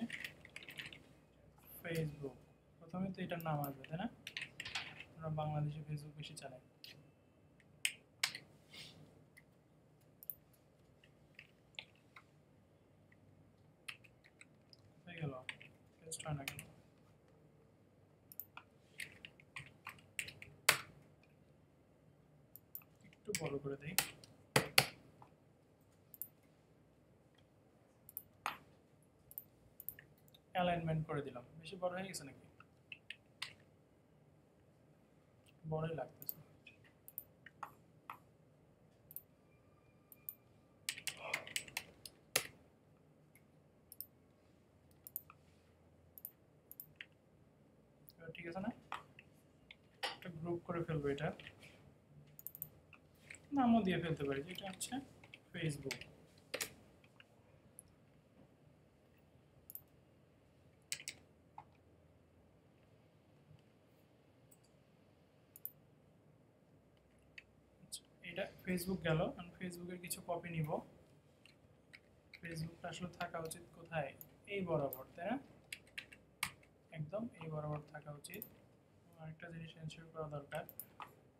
Speaker 1: ফেসবুক, প্রথমে তো এটার নাম আসবে তাই না? আমরা বাংলাদেশে ফেসবুক বেশি চালাই। হয়ে গেল, পেস্ট হয় না কেন? একটু বড় করে দেই। অ্যালাইনমেন্ট করে দিলাম। বেশি বড় হয়ে গেছে নাকি? বড়ই লাগতেছে। ঠিক আছে না? একটা গ্রুপ করে ফেলবো, এটা নামও দিয়ে ফেলতে পারি, যেটা হচ্ছে ফেসবুক। এটা ফেসবুক গেল। আমি ফেসবুকের কিছু কপি নিব। ফেসবুকটা আসলে থাকা উচিত কোথায়? এই বরাবর, তাই না? একদম এই বরাবর থাকা উচিত। আরেকটা জিনিস এনশিওর করা দরকার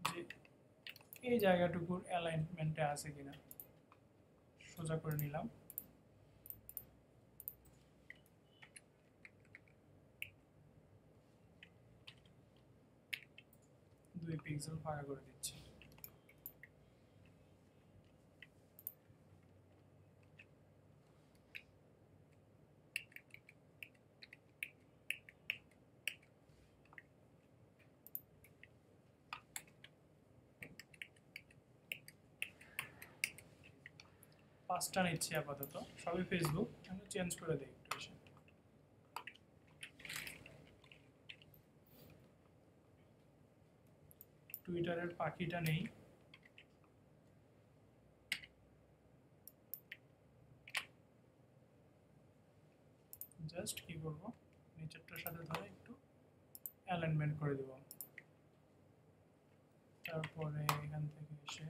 Speaker 1: যে এই জায়গাটুকুর অ্যালাইনমেন্টে আছে কিনা। সোজা করে নিলাম। দুই পিক্সেল ফাঁকা করে দিচ্ছি। পাঁচটা নিচ্ছি আপাতত, সবই ফেসবুক। আমি চেঞ্জ করে দিই একটু এসে। টুইটারের পাখিটা নেই। জাস্ট কি করব, নিচেরটার সাথে ধরে একটু অ্যালাইনমেন্ট করে দেব। তারপরে এখান থেকে এসে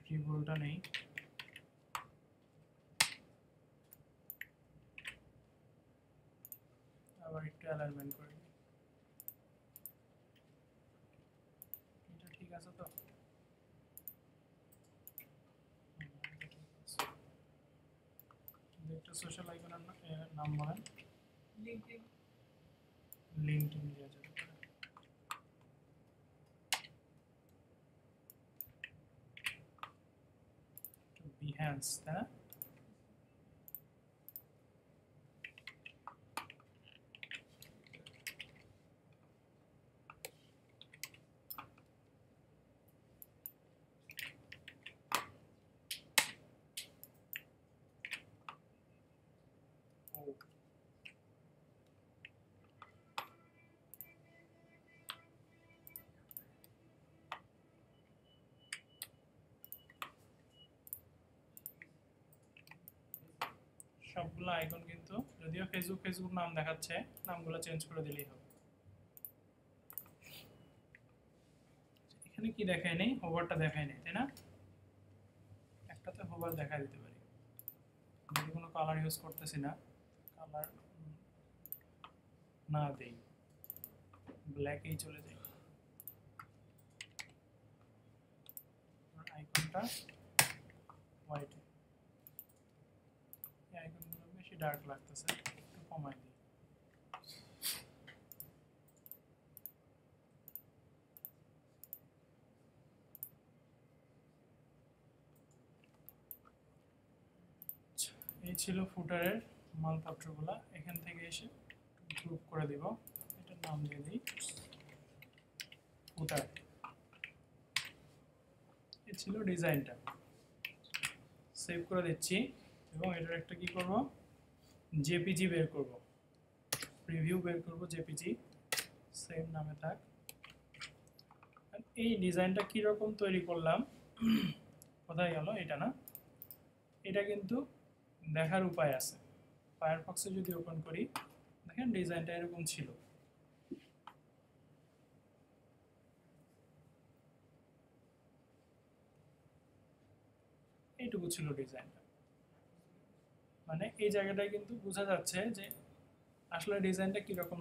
Speaker 1: ড্রিবলটা নেই, আবার একটু অ্যালাইনমেন্ট করে দিই। এটা ঠিক আছে তো? একটা সোশ্যাল আইকনের নাম বলেন। লিঙ্কডইন দেওয়া যাবে। বিহ্যান্স, তাই না? সবগুলো আইকন কিন্তু, যদিও ফেসবুক ফেসবুক নাম দেখাচ্ছে, নামগুলো চেঞ্জ করে দিলেই হবে। এখানে কি দেখায় নেই? হোভারটা দেখায় নেই, তাই না? একটাতে হোভার দেখা দিতে পারি। যদি কোনো কালার ইউজ করতেছি না, কালার না দেই, ব্ল্যাকেই চলে যাই। আইকনটা হোয়াইটে। এই আইকনগুলো বেশি ডার্ক লাগতেছে, একটু কমাই দিই। এই ছিল ফুটারের মালপত্রগুলো। এখান থেকে এসে গ্রুপ করে দিব। এটার নাম দিয়ে দিই ফুটার। এই ছিল ডিজাইনটা। সেভ করে দিচ্ছি এবং এটার একটা কি করব, জেপিজি বের করব, প্রিভিউ বের করব জেপিজি, সেম নামে থাক। এই ডিজাইনটা কীরকম তৈরি করলাম, কোথায় গেল? এটা না, এটা কিন্তু দেখার উপায় আছে। ফায়ারফক্সে যদি ওপেন করি দেখেন ডিজাইনটা এরকম ছিল। এইটুকু ছিল ডিজাইনটা, মানে এই জায়গাটায় কিন্তু বোঝা যাচ্ছে যে আসলে ডিজাইনটা কিরকম